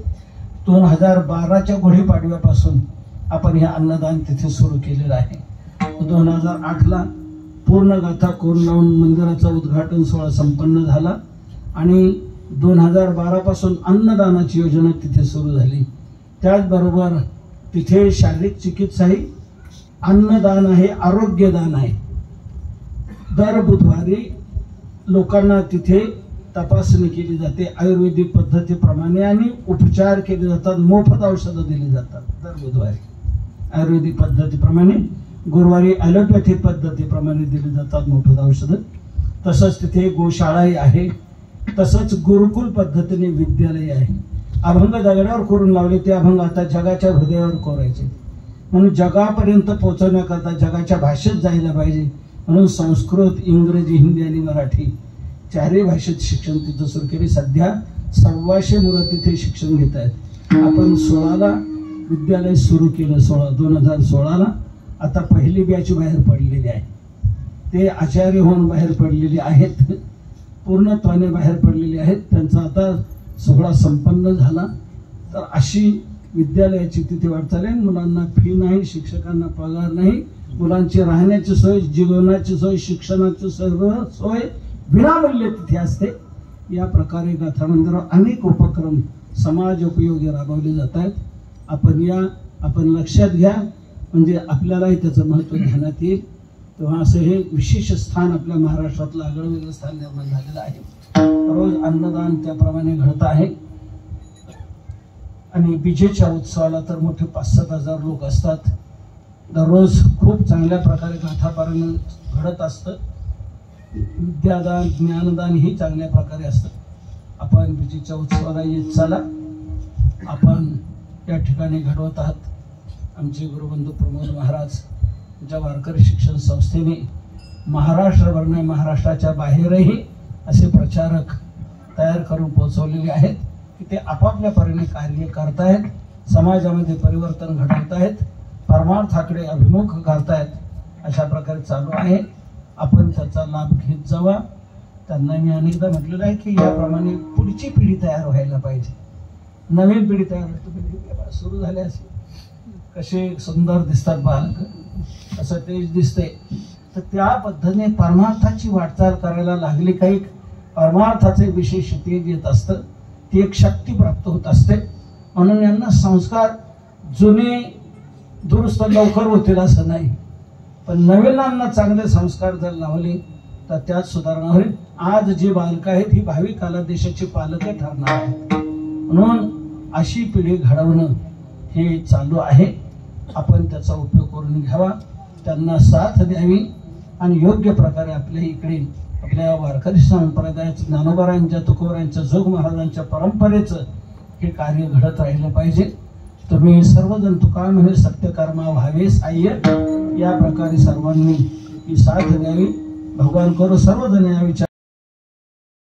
2012च्या गुढीपाडव्यापासून आपण हे अन्नदान तिथे सुरू केलेलं आहे. 2008ला पूर्ण गाथा कोरून लावून मंदिराचा उद्घाटन सोहळा संपन्न झाला आणि 2012 पासून अन्नदानाची योजना तिथे सुरू झाली. त्याचबरोबर तिथे शारीरिक चिकित्सा आहे, अन्नदान आहे, आरोग्यदान आहे. दर बुधवारी लोकांना तिथे तपासणी केली जाते आयुर्वेदिक पद्धतीप्रमाणे आणि उपचार केले जातात. मोफत औषधं दिली जातात दर बुधवारी आयुर्वेदिक पद्धतीप्रमाणे. गुरुवारी ॲलोपॅथिक पद्धतीप्रमाणे दिली जातात मोफत औषधं. तसंच तिथे गोशाळाही आहे. तसंच गुरुकुल पद्धतीने विद्यालय आहे. अभंग दगडावर कोरून लावले ते अभंग आता जगाच्या हृदयावर कोरायचे. म्हणून जगापर्यंत पोहोचवण्याकरता जगाच्या भाषेत जायला पाहिजे. म्हणून संस्कृत, इंग्रजी, हिंदी आणि मराठी 4ही भाषेत शिक्षण तिथं सुरू केले. सध्या 1,200 मुलं तिथे शिक्षण घेत आहेत. आपण 16ला विद्यालय सुरू केलं, 2016ला. आता पहिली बॅच बाहेर पडलेली आहे. ते आचार्य होऊन बाहेर पडलेले आहेत, पूर्णत्वाने बाहेर पडलेले आहेत. त्यांचा आता सोहळा संपन्न झाला. तर अशी विद्यालयाची तिथे वाटचाल आहे. मुलांना फी नाही, शिक्षकांना पगार नाही, मुलांची राहण्याची सोय, जीवनाची सोय, शिक्षणाची सर्व सोय विनामूल्य तिथे असते. या प्रकारे गाथा मंदिरावर अनेक उपक्रम समाज उपयोगी राबवले जात आहेत. आपण लक्षात घ्या, म्हणजे आपल्यालाही त्याचं महत्त्व ध्यानात येईल. तेव्हा असं हे विशेष स्थान आपल्या महाराष्ट्रातलं आगळं स्थान निर्माण झालेलं आहे. रोज अन्नदान त्याप्रमाणे घडत आहे. आणि विजेच्या उत्सवाला तर मोठे 5-7 हजार लोक असतात. दररोज खूप चांगल्या प्रकारे गाथापारायण घडत असतं. विद्यादान, ज्ञानदान ही चांगल्या प्रकारे असतं. आपण विजेच्या उत्सवाला येत चला. आपण या ठिकाणी घडवत आहात. आमचे गुरुबंधू प्रमोद महाराज ज्या वारकरी शिक्षण संस्थेने महाराष्ट्रभर नाही, महाराष्ट्राच्या बाहेरही असे प्रचारक तयार करून पोहोचवलेले आहेत की ते आपापल्या परीने कार्य करतायत, समाजामध्ये परिवर्तन घडवतायत, परमार्थाकडे अभिमुख करतायत. अशा प्रकारे चालू आहे. आपण त्याचा लाभ घेत जावा. त्यांना मी अनेकदा म्हटलेलं आहे की याप्रमाणे पुढची पिढी तयार व्हायला पाहिजे. नवीन पिढी तयार होते सुरू झाले असे कसे सुंदर दिसतात बालक, असं तेज दिसते. तर त्या पद्धतीने परमार्थाची वाटचाल करायला लागली. काही परमार्थाचे विशेष तेज येत असतं, ती एक शक्ती प्राप्त होत असते. म्हणून यांना संस्कार जुने दुरुस्त लवकर होतील असं नाही, पण नवीनांना चांगले संस्कार जर लावले तर त्यात सुधारणा होईल. आज जी बालकं आहेत ही भावी काळात देशाची पालक ठरणार आहेत. म्हणून अशी पिढी घडवणं हे चालू आहे. आपण त्याचा उपयोग करून घ्यावा, त्यांना साथ द्यावी आणि योग्य प्रकारे आपल्या इकडे आपल्या वारकरी संप्रदायाचं, ज्ञानोबारांच्या, तुकोबारांच्या, जोग महाराजांच्या परंपरेचं हे कार्य घडत राहिलं पाहिजे. तुम्ही सर्वजण तुका म्हणे सत्यकर्मा व्हावे साह्य, या प्रकारे सर्वांनी ही साथ द्यावी. भगवान करो सर्वजण या विचार